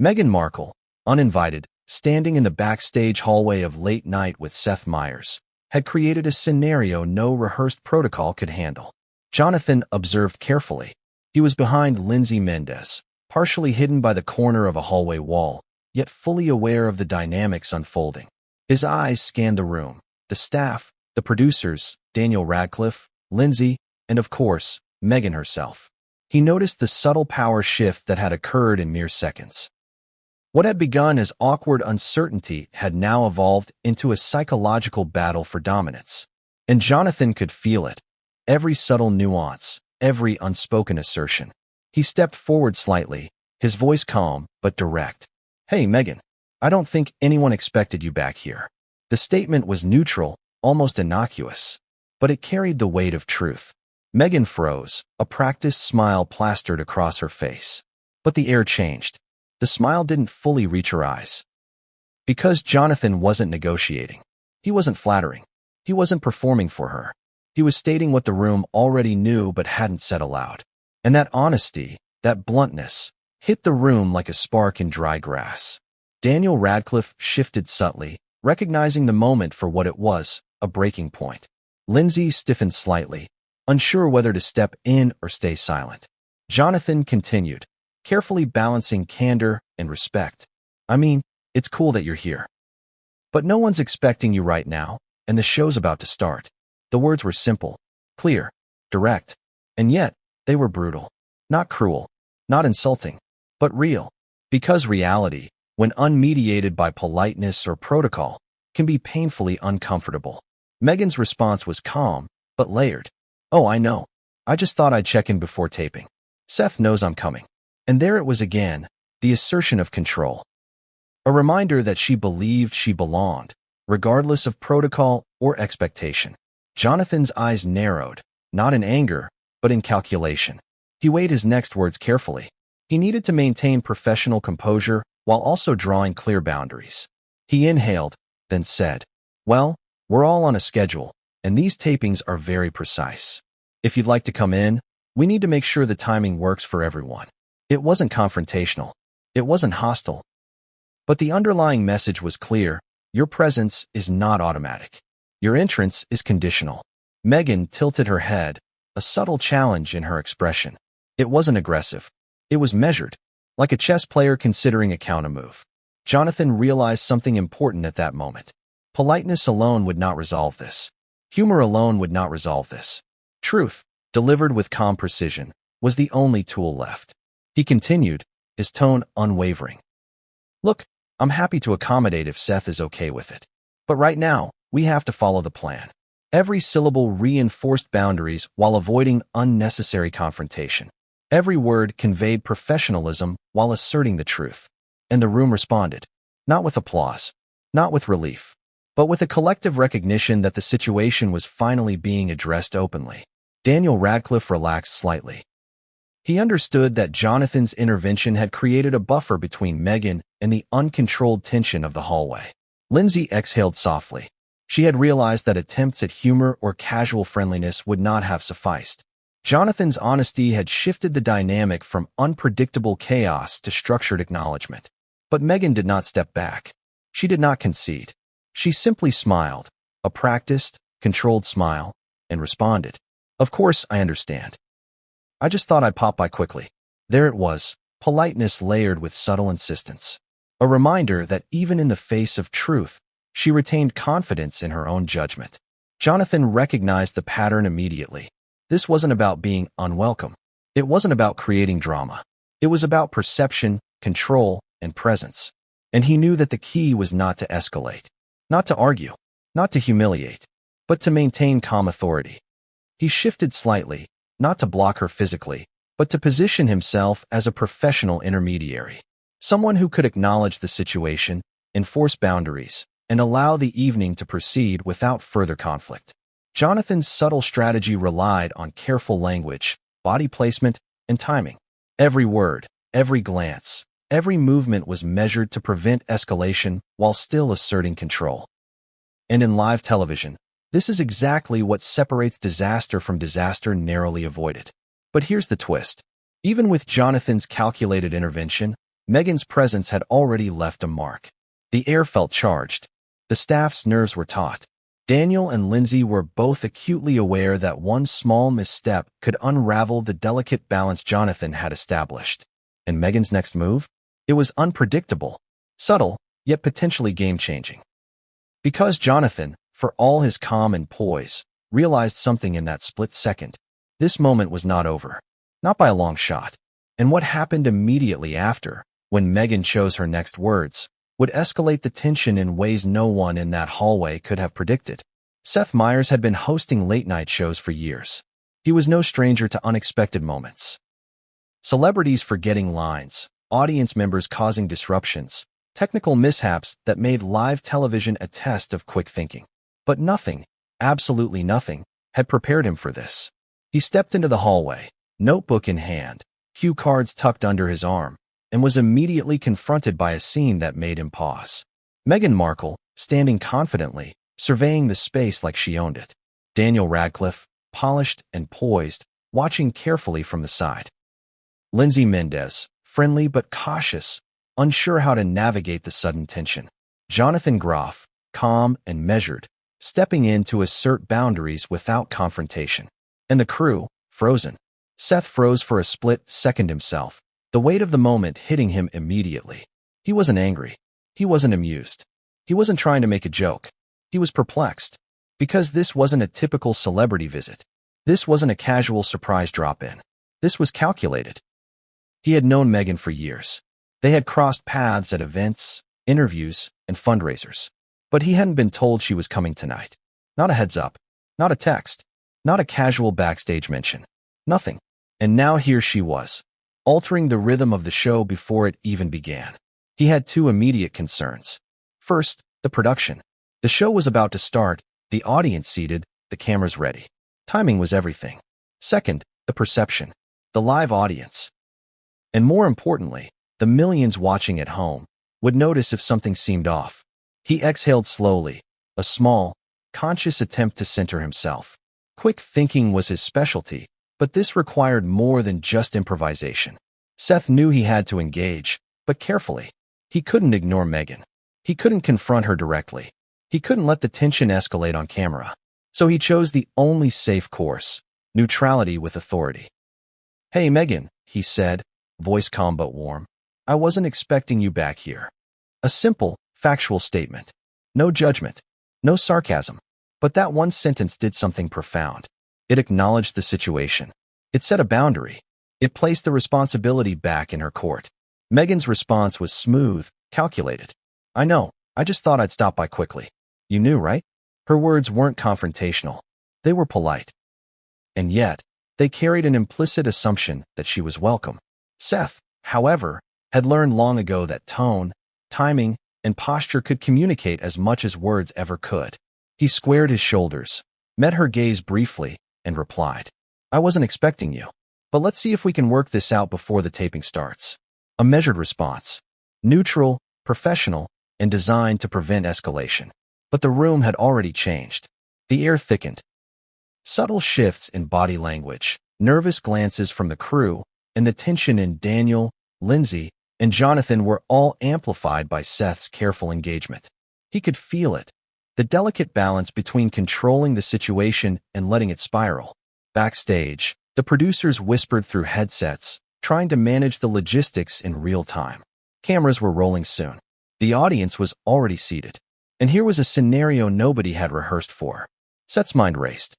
Meghan Markle, uninvited, standing in the backstage hallway of Late Night with Seth Meyers, had created a scenario no rehearsed protocol could handle. Jonathan observed carefully, He was behind Lindsay Mendez, partially hidden by the corner of a hallway wall, yet fully aware of the dynamics unfolding. His eyes scanned the room, the staff, the producers, Daniel Radcliffe, Lindsay, and of course, Meghan herself. He noticed the subtle power shift that had occurred in mere seconds. What had begun as awkward uncertainty had now evolved into a psychological battle for dominance. And Jonathan could feel it. Every subtle nuance, every unspoken assertion. He stepped forward slightly, his voice calm but direct. "Hey, Meghan, I don't think anyone expected you back here." The statement was neutral, almost innocuous, but it carried the weight of truth. Meghan froze, a practiced smile plastered across her face. But the air changed. The smile didn't fully reach her eyes. Because Jonathan wasn't negotiating. He wasn't flattering. He wasn't performing for her. He was stating what the room already knew but hadn't said aloud. And that honesty, that bluntness, hit the room like a spark in dry grass. Daniel Radcliffe shifted subtly, recognizing the moment for what it was, a breaking point. Lindsay stiffened slightly, unsure whether to step in or stay silent. Jonathan continued, carefully balancing candor and respect. "I mean, it's cool that you're here. But no one's expecting you right now, and the show's about to start." The words were simple, clear, direct, and yet they were brutal. Not cruel, not insulting, but real. Because reality, when unmediated by politeness or protocol, can be painfully uncomfortable. Meghan's response was calm, but layered. "Oh, I know. I just thought I'd check in before taping. Seth knows I'm coming." And there it was again, the assertion of control. A reminder that she believed she belonged, regardless of protocol or expectation. Jonathan's eyes narrowed, not in anger, but in calculation. He weighed his next words carefully. He needed to maintain professional composure while also drawing clear boundaries. He inhaled, then said, "Well, we're all on a schedule, and these tapings are very precise. If you'd like to come in, we need to make sure the timing works for everyone." It wasn't confrontational. It wasn't hostile. But the underlying message was clear. Your presence is not automatic. Your entrance is conditional. Meghan tilted her head, a subtle challenge in her expression. It wasn't aggressive. It was measured, like a chess player considering a countermove. Jonathan realized something important at that moment. Politeness alone would not resolve this. Humor alone would not resolve this. Truth, delivered with calm precision, was the only tool left. He continued, his tone unwavering. "Look, I'm happy to accommodate if Seth is okay with it. But right now, we have to follow the plan." Every syllable reinforced boundaries while avoiding unnecessary confrontation. Every word conveyed professionalism while asserting the truth. And the room responded, not with applause, not with relief, but with a collective recognition that the situation was finally being addressed openly. Daniel Radcliffe relaxed slightly. He understood that Jonathan's intervention had created a buffer between Meghan and the uncontrolled tension of the hallway. Lindsay exhaled softly. She had realized that attempts at humor or casual friendliness would not have sufficed. Jonathan's honesty had shifted the dynamic from unpredictable chaos to structured acknowledgement. But Meghan did not step back. She did not concede. She simply smiled, a practiced, controlled smile, and responded, "Of course, I understand. I just thought I'd pop by quickly." There it was, politeness layered with subtle insistence. A reminder that even in the face of truth, she retained confidence in her own judgment. Jonathan recognized the pattern immediately. This wasn't about being unwelcome. It wasn't about creating drama. It was about perception, control, and presence. And he knew that the key was not to escalate, not to argue, not to humiliate, but to maintain calm authority. He shifted slightly, not to block her physically, but to position himself as a professional intermediary. Someone who could acknowledge the situation, enforce boundaries, and allow the evening to proceed without further conflict. Jonathan's subtle strategy relied on careful language, body placement, and timing. Every word, every glance, every movement was measured to prevent escalation while still asserting control. And in live television, this is exactly what separates disaster from disaster narrowly avoided. But here's the twist. Even with Jonathan's calculated intervention, Meghan's presence had already left a mark. The air felt charged. The staff's nerves were taut. Daniel and Lindsay were both acutely aware that one small misstep could unravel the delicate balance Jonathan had established. And Meghan's next move? It was unpredictable, subtle, yet potentially game-changing. Because Jonathan, for all his calm and poise, realized something in that split second. This moment was not over. Not by a long shot. And what happened immediately after, when Meghan chose her next words, would escalate the tension in ways no one in that hallway could have predicted. Seth Meyers had been hosting late-night shows for years. He was no stranger to unexpected moments. Celebrities forgetting lines, audience members causing disruptions, technical mishaps that made live television a test of quick thinking. But nothing, absolutely nothing, had prepared him for this. He stepped into the hallway, notebook in hand, cue cards tucked under his arm, and was immediately confronted by a scene that made him pause. Meghan Markle, standing confidently, surveying the space like she owned it. Daniel Radcliffe, polished and poised, watching carefully from the side. Lindsay Mendez, friendly but cautious, unsure how to navigate the sudden tension. Jonathan Groff, calm and measured, stepping in to assert boundaries without confrontation. And the crew, frozen. Seth froze for a split second himself, the weight of the moment hitting him immediately. He wasn't angry. He wasn't amused. He wasn't trying to make a joke. He was perplexed. Because this wasn't a typical celebrity visit. This wasn't a casual surprise drop-in. This was calculated. He had known Meghan for years. They had crossed paths at events, interviews, and fundraisers. But he hadn't been told she was coming tonight. Not a heads-up. Not a text. Not a casual backstage mention. Nothing. And now here she was, altering the rhythm of the show before it even began. He had two immediate concerns. First, the production. The show was about to start, the audience seated, the cameras ready. Timing was everything. Second, the perception. The live audience. And more importantly, the millions watching at home would notice if something seemed off. He exhaled slowly, a small, conscious attempt to center himself. Quick thinking was his specialty, but this required more than just improvisation. Seth knew he had to engage, but carefully. He couldn't ignore Meghan. He couldn't confront her directly. He couldn't let the tension escalate on camera. So he chose the only safe course, neutrality with authority. "Hey, Meghan," he said, voice calm but warm. "I wasn't expecting you back here." A simple, factual statement. No judgment. No sarcasm. But that one sentence did something profound. It acknowledged the situation. It set a boundary. It placed the responsibility back in her court. Meghan's response was smooth, calculated. "I know. I just thought I'd stop by quickly." "You knew, right?" Her words weren't confrontational. They were polite. And yet, they carried an implicit assumption that she was welcome. Seth, however, had learned long ago that tone, timing, and posture could communicate as much as words ever could. He squared his shoulders, met her gaze briefly, and replied, "I wasn't expecting you. But let's see if we can work this out before the taping starts." A measured response. Neutral, professional, and designed to prevent escalation. But the room had already changed. The air thickened. Subtle shifts in body language, nervous glances from the crew, and the tension in Daniel, Lindsay, and Jonathan were all amplified by Seth's careful engagement. He could feel it. The delicate balance between controlling the situation and letting it spiral. Backstage, the producers whispered through headsets, trying to manage the logistics in real time. Cameras were rolling soon. The audience was already seated. And here was a scenario nobody had rehearsed for. Seth's mind raced.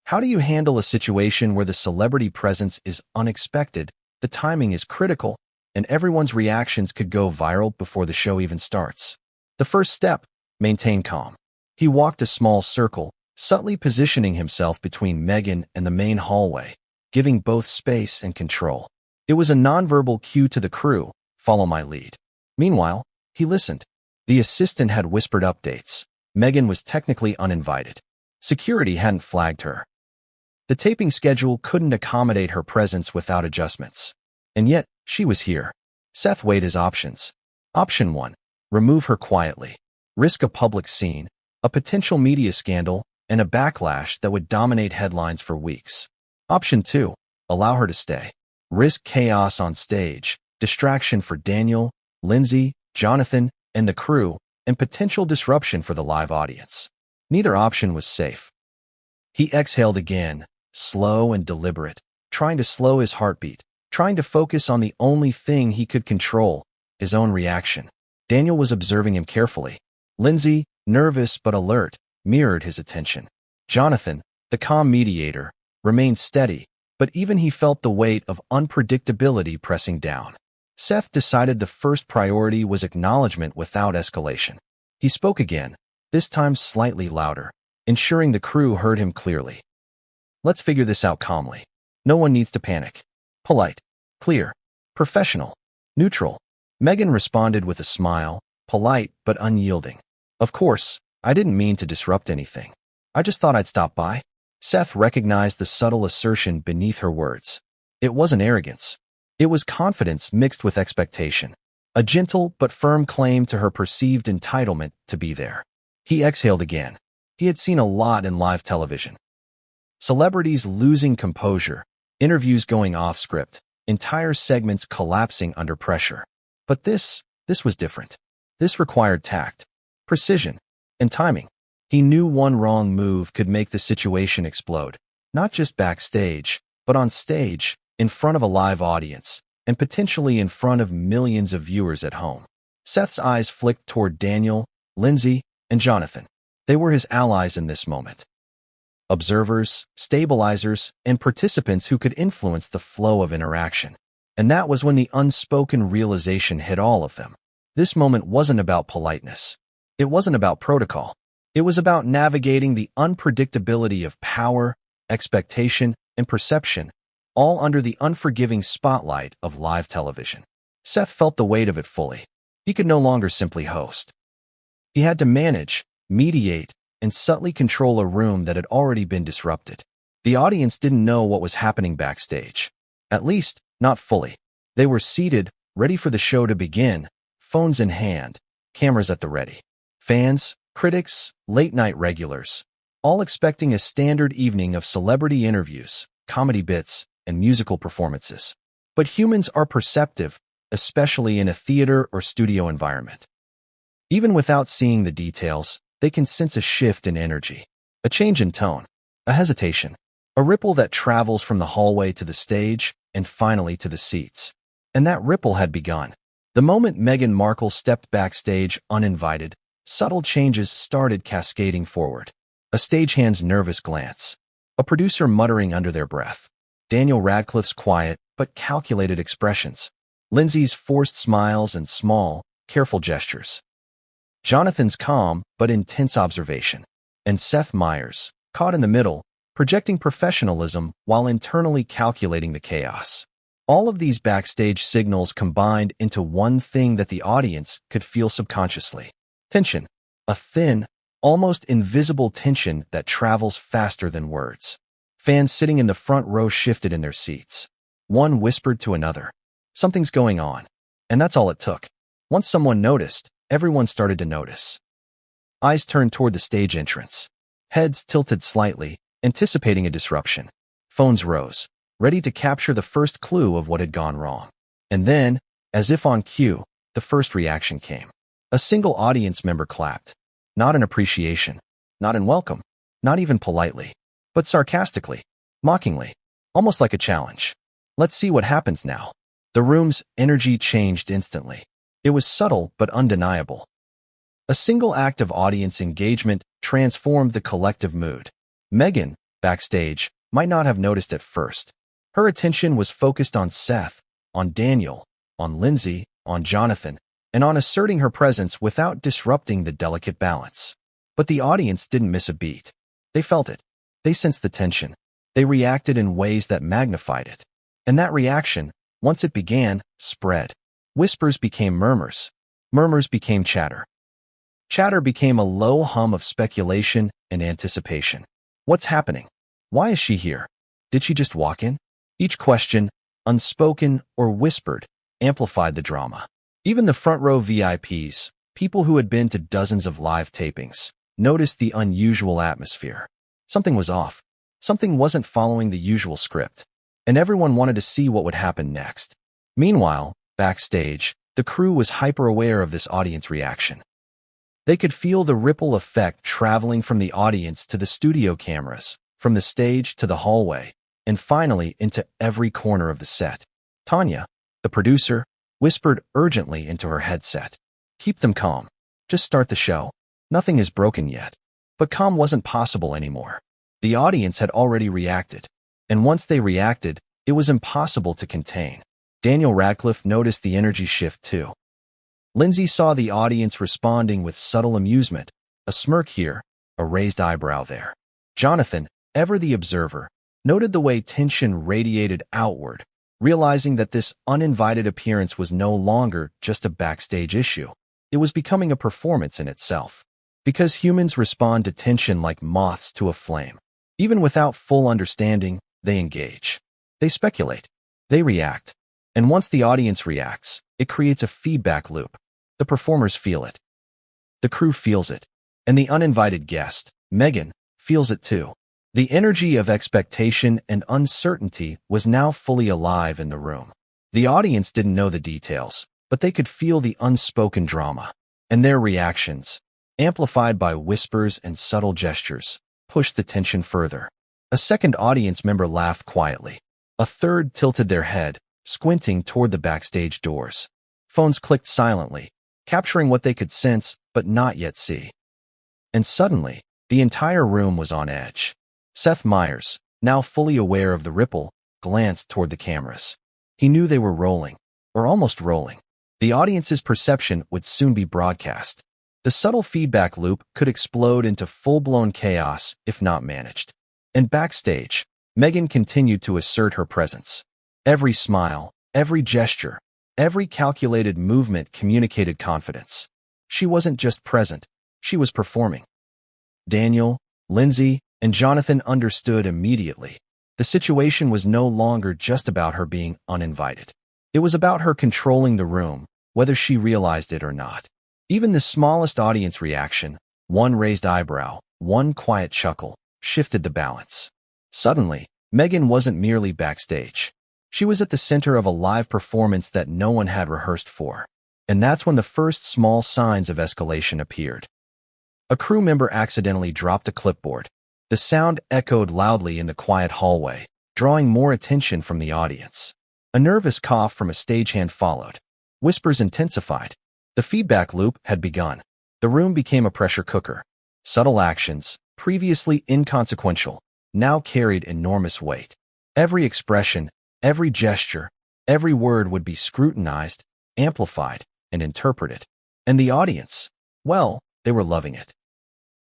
How do you handle a situation where the celebrity presence is unexpected, the timing is critical, and everyone's reactions could go viral before the show even starts? The first step, maintain calm. He walked a small circle, subtly positioning himself between Meghan and the main hallway, giving both space and control. It was a nonverbal cue to the crew, follow my lead. Meanwhile, he listened. The assistant had whispered updates. Meghan was technically uninvited. Security hadn't flagged her. The taping schedule couldn't accommodate her presence without adjustments. And yet, she was here. Seth weighed his options. Option 1. Remove her quietly. Risk a public scene, a potential media scandal, and a backlash that would dominate headlines for weeks. Option 2. Allow her to stay. Risk chaos on stage, distraction for Daniel, Lindsay, Jonathan, and the crew, and potential disruption for the live audience. Neither option was safe. He exhaled again, slow and deliberate, trying to slow his heartbeat, trying to focus on the only thing he could control, his own reaction. Daniel was observing him carefully. Lindsay, nervous but alert, mirrored his attention. Jonathan, the calm mediator, remained steady, but even he felt the weight of unpredictability pressing down. Seth decided the first priority was acknowledgement without escalation. He spoke again, this time slightly louder, ensuring the crew heard him clearly. Let's figure this out calmly. No one needs to panic. Polite, clear, professional, neutral. Meghan responded with a smile, polite but unyielding. Of course, I didn't mean to disrupt anything. I just thought I'd stop by. Seth recognized the subtle assertion beneath her words. It wasn't arrogance. It was confidence mixed with expectation. A gentle but firm claim to her perceived entitlement to be there. He exhaled again. He had seen a lot in live television. Celebrities losing composure, interviews going off script, entire segments collapsing under pressure. But this was different. This required tact, precision, and timing. He knew one wrong move could make the situation explode, not just backstage, but on stage, in front of a live audience, and potentially in front of millions of viewers at home. Seth's eyes flicked toward Daniel, Lindsay, and Jonathan. They were his allies in this moment. Observers, stabilizers, and participants who could influence the flow of interaction. And that was when the unspoken realization hit all of them. This moment wasn't about politeness. It wasn't about protocol. It was about navigating the unpredictability of power, expectation, and perception, all under the unforgiving spotlight of live television. Seth felt the weight of it fully. He could no longer simply host. He had to manage, mediate, and subtly control a room that had already been disrupted. The audience didn't know what was happening backstage. At least, not fully. They were seated, ready for the show to begin, phones in hand, cameras at the ready. Fans, critics, late-night regulars, all expecting a standard evening of celebrity interviews, comedy bits, and musical performances. But humans are perceptive, especially in a theater or studio environment. Even without seeing the details, they can sense a shift in energy, a change in tone, a hesitation, a ripple that travels from the hallway to the stage and finally to the seats. And that ripple had begun. The moment Meghan Markle stepped backstage uninvited, subtle changes started cascading forward. A stagehand's nervous glance, a producer muttering under their breath, Daniel Radcliffe's quiet but calculated expressions, Lindsay's forced smiles and small, careful gestures, Jonathan's calm but intense observation, and Seth Meyers, caught in the middle, projecting professionalism while internally calculating the chaos. All of these backstage signals combined into one thing that the audience could feel subconsciously. Tension. A thin, almost invisible tension that travels faster than words. Fans sitting in the front row shifted in their seats. One whispered to another, "Something's going on." And that's all it took. Once someone noticed, everyone started to notice. Eyes turned toward the stage entrance. Heads tilted slightly, anticipating a disruption. Phones rose, ready to capture the first clue of what had gone wrong. And then, as if on cue, the first reaction came. A single audience member clapped. Not in appreciation, not in welcome, not even politely, but sarcastically, mockingly, almost like a challenge. Let's see what happens now. The room's energy changed instantly. It was subtle but undeniable. A single act of audience engagement transformed the collective mood. Meghan, backstage, might not have noticed at first. Her attention was focused on Seth, on Daniel, on Lindsay, on Jonathan, and on asserting her presence without disrupting the delicate balance. But the audience didn't miss a beat. They felt it. They sensed the tension. They reacted in ways that magnified it. And that reaction, once it began, spread. Whispers became murmurs. Murmurs became chatter. Chatter became a low hum of speculation and anticipation. What's happening? Why is she here? Did she just walk in? Each question, unspoken or whispered, amplified the drama. Even the front row VIPs, people who had been to dozens of live tapings, noticed the unusual atmosphere. Something was off. Something wasn't following the usual script. And everyone wanted to see what would happen next. Meanwhile, backstage, the crew was hyper-aware of this audience reaction. They could feel the ripple effect traveling from the audience to the studio cameras, from the stage to the hallway, and finally into every corner of the set. Tanya, the producer, whispered urgently into her headset. "Keep them calm. Just start the show. Nothing is broken yet." But calm wasn't possible anymore. The audience had already reacted, and once they reacted, it was impossible to contain. Daniel Radcliffe noticed the energy shift too. Lindsay saw the audience responding with subtle amusement, a smirk here, a raised eyebrow there. Jonathan, ever the observer, noted the way tension radiated outward, realizing that this uninvited appearance was no longer just a backstage issue. It was becoming a performance in itself. Because humans respond to tension like moths to a flame. Even without full understanding, they engage. They speculate. They react. And once the audience reacts, it creates a feedback loop. The performers feel it. The crew feels it. And the uninvited guest, Meghan, feels it too. The energy of expectation and uncertainty was now fully alive in the room. The audience didn't know the details, but they could feel the unspoken drama. And their reactions, amplified by whispers and subtle gestures, pushed the tension further. A second audience member laughed quietly. A third tilted their head, squinting toward the backstage doors. Phones clicked silently, capturing what they could sense but not yet see. And suddenly, the entire room was on edge. Seth Meyers, now fully aware of the ripple, glanced toward the cameras. He knew they were rolling, or almost rolling. The audience's perception would soon be broadcast. The subtle feedback loop could explode into full-blown chaos if not managed. And backstage, Meghan continued to assert her presence. Every smile, every gesture, every calculated movement communicated confidence. She wasn't just present, she was performing. Daniel, Lindsay, and Jonathan understood immediately. The situation was no longer just about her being uninvited. It was about her controlling the room, whether she realized it or not. Even the smallest audience reaction, one raised eyebrow, one quiet chuckle, shifted the balance. Suddenly, Meghan wasn't merely backstage. She was at the center of a live performance that no one had rehearsed for. And that's when the first small signs of escalation appeared. A crew member accidentally dropped a clipboard. The sound echoed loudly in the quiet hallway, drawing more attention from the audience. A nervous cough from a stagehand followed. Whispers intensified. The feedback loop had begun. The room became a pressure cooker. Subtle actions, previously inconsequential, now carried enormous weight. Every expression, every gesture, every word would be scrutinized, amplified, and interpreted. And the audience, well, they were loving it.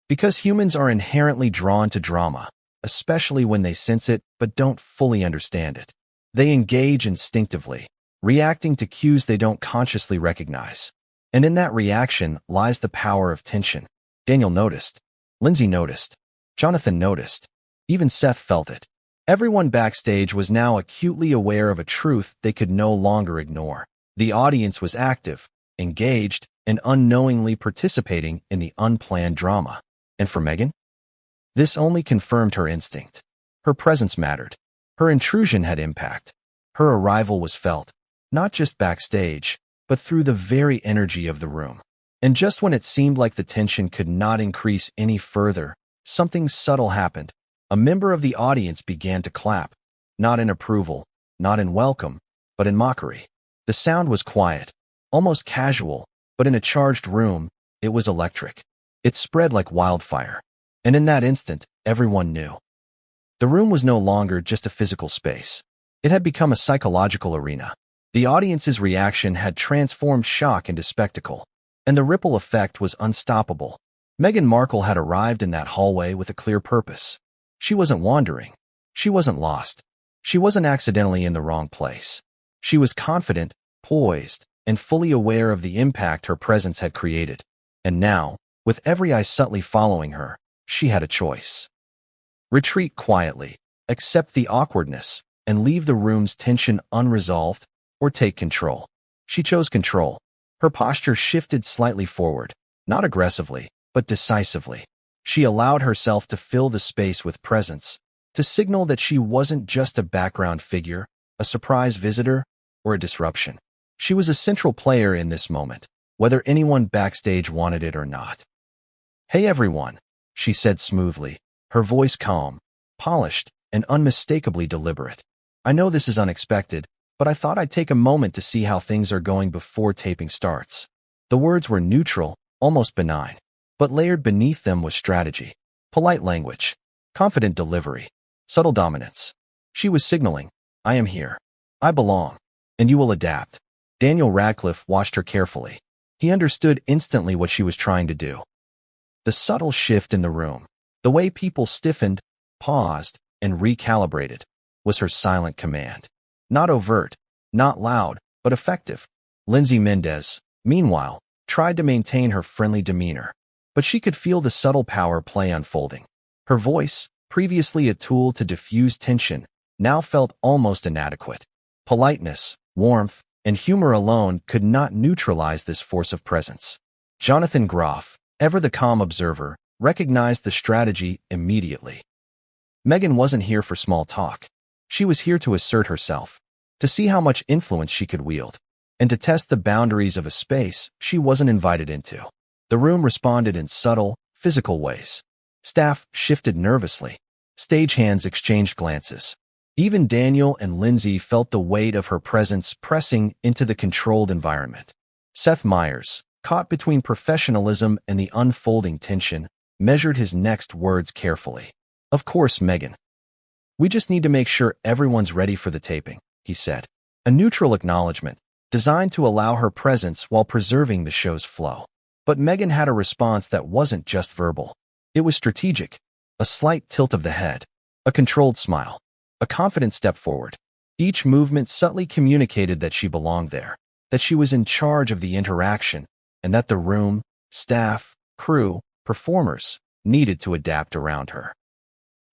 Because humans are inherently drawn to drama, especially when they sense it but don't fully understand it. They engage instinctively, reacting to cues they don't consciously recognize. And in that reaction lies the power of tension. Daniel noticed. Lindsay noticed. Jonathan noticed. Even Seth felt it. Everyone backstage was now acutely aware of a truth they could no longer ignore. The audience was active, engaged, and unknowingly participating in the unplanned drama. And for Meghan? This only confirmed her instinct. Her presence mattered. Her intrusion had impact. Her arrival was felt, not just backstage, but through the very energy of the room. And just when it seemed like the tension could not increase any further, something subtle happened. A member of the audience began to clap, not in approval, not in welcome, but in mockery. The sound was quiet, almost casual, but in a charged room, it was electric. It spread like wildfire. And in that instant, everyone knew. The room was no longer just a physical space. It had become a psychological arena. The audience's reaction had transformed shock into spectacle. And the ripple effect was unstoppable. Meghan Markle had arrived in that hallway with a clear purpose. She wasn't wandering. She wasn't lost. She wasn't accidentally in the wrong place. She was confident, poised, and fully aware of the impact her presence had created. And now, with every eye subtly following her, she had a choice. Retreat quietly, accept the awkwardness, and leave the room's tension unresolved, or take control. She chose control. Her posture shifted slightly forward, not aggressively, but decisively. She allowed herself to fill the space with presence, to signal that she wasn't just a background figure, a surprise visitor, or a disruption. She was a central player in this moment, whether anyone backstage wanted it or not. "Hey everyone," she said smoothly, her voice calm, polished, and unmistakably deliberate. "I know this is unexpected, but I thought I'd take a moment to see how things are going before taping starts." The words were neutral, almost benign, but layered beneath them was strategy, polite language, confident delivery, subtle dominance. She was signaling, "I am here. I belong. And you will adapt." Daniel Radcliffe watched her carefully. He understood instantly what she was trying to do. The subtle shift in the room, the way people stiffened, paused, and recalibrated, was her silent command. Not overt, not loud, but effective. Lindsay Mendez, meanwhile, tried to maintain her friendly demeanor, but she could feel the subtle power play unfolding. Her voice, previously a tool to diffuse tension, now felt almost inadequate. Politeness, warmth, and humor alone could not neutralize this force of presence. Jonathan Groff, ever the calm observer, recognized the strategy immediately. Meghan wasn't here for small talk. She was here to assert herself, to see how much influence she could wield, and to test the boundaries of a space she wasn't invited into. The room responded in subtle, physical ways. Staff shifted nervously. Stagehands exchanged glances. Even Daniel and Lindsay felt the weight of her presence pressing into the controlled environment. Seth Meyers, caught between professionalism and the unfolding tension, measured his next words carefully. "Of course, Meghan. We just need to make sure everyone's ready for the taping," he said. A neutral acknowledgement, designed to allow her presence while preserving the show's flow. But Meghan had a response that wasn't just verbal. It was strategic. A slight tilt of the head, a controlled smile, a confident step forward. Each movement subtly communicated that she belonged there, that she was in charge of the interaction, and that the room, staff, crew, performers needed to adapt around her.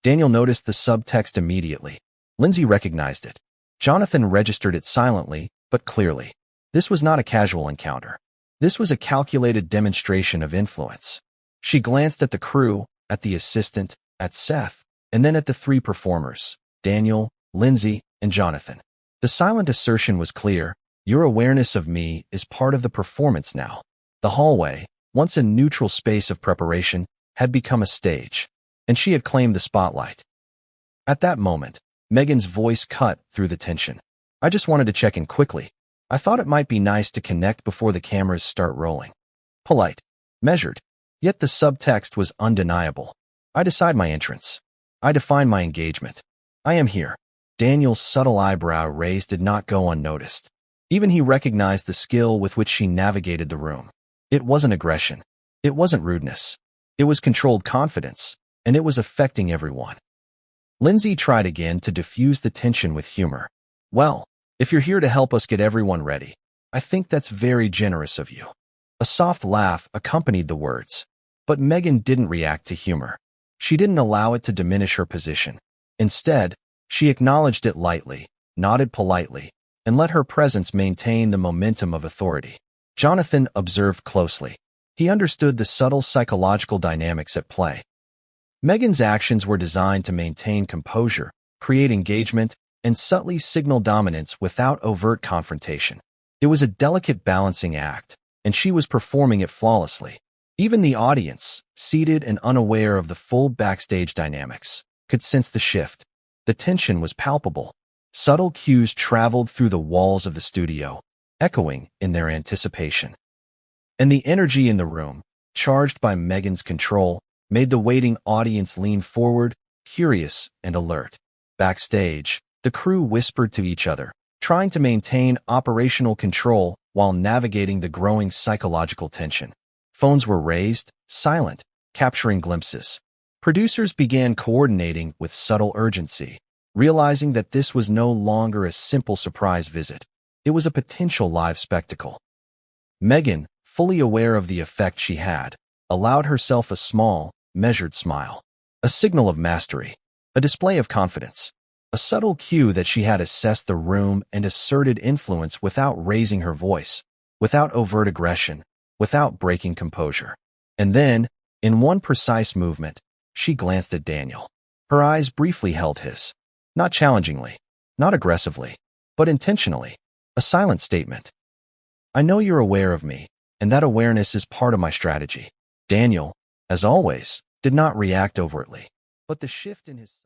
Daniel noticed the subtext immediately. Lindsay recognized it. Jonathan registered it silently, but clearly. This was not a casual encounter. This was a calculated demonstration of influence. She glanced at the crew, at the assistant, at Seth, and then at the three performers, Daniel, Lindsay, and Jonathan. The silent assertion was clear: "Your awareness of me is part of the performance now." The hallway, once a neutral space of preparation, had become a stage, and she had claimed the spotlight. At that moment, Meghan's voice cut through the tension. "I just wanted to check in quickly. I thought it might be nice to connect before the cameras start rolling." Polite, measured, yet the subtext was undeniable. "I decide my entrance. I define my engagement. I am here." Daniel's subtle eyebrow raise did not go unnoticed. Even he recognized the skill with which she navigated the room. It wasn't aggression. It wasn't rudeness. It was controlled confidence, and it was affecting everyone. Lindsay tried again to diffuse the tension with humor. "Well, if you're here to help us get everyone ready, I think that's very generous of you." A soft laugh accompanied the words. But Meghan didn't react to humor. She didn't allow it to diminish her position. Instead, she acknowledged it lightly, nodded politely, and let her presence maintain the momentum of authority. Jonathan observed closely. He understood the subtle psychological dynamics at play. Meghan's actions were designed to maintain composure, create engagement, and subtly signal dominance without overt confrontation. It was a delicate balancing act, and she was performing it flawlessly. Even the audience, seated and unaware of the full backstage dynamics, could sense the shift. The tension was palpable. Subtle cues traveled through the walls of the studio, echoing in their anticipation. And the energy in the room, charged by Meghan's control, made the waiting audience lean forward, curious and alert. Backstage, the crew whispered to each other, trying to maintain operational control while navigating the growing psychological tension. Phones were raised, silent, capturing glimpses. Producers began coordinating with subtle urgency, realizing that this was no longer a simple surprise visit. It was a potential live spectacle. Meghan, fully aware of the effect she had, allowed herself a small, measured smile. A signal of mastery, a display of confidence, a subtle cue that she had assessed the room and asserted influence without raising her voice, without overt aggression, without breaking composure. And then, in one precise movement, she glanced at Daniel. Her eyes briefly held his. Not challengingly, not aggressively, but intentionally. A silent statement. "I know you're aware of me, and that awareness is part of my strategy. Daniel, as always, did not react overtly, but the shift in his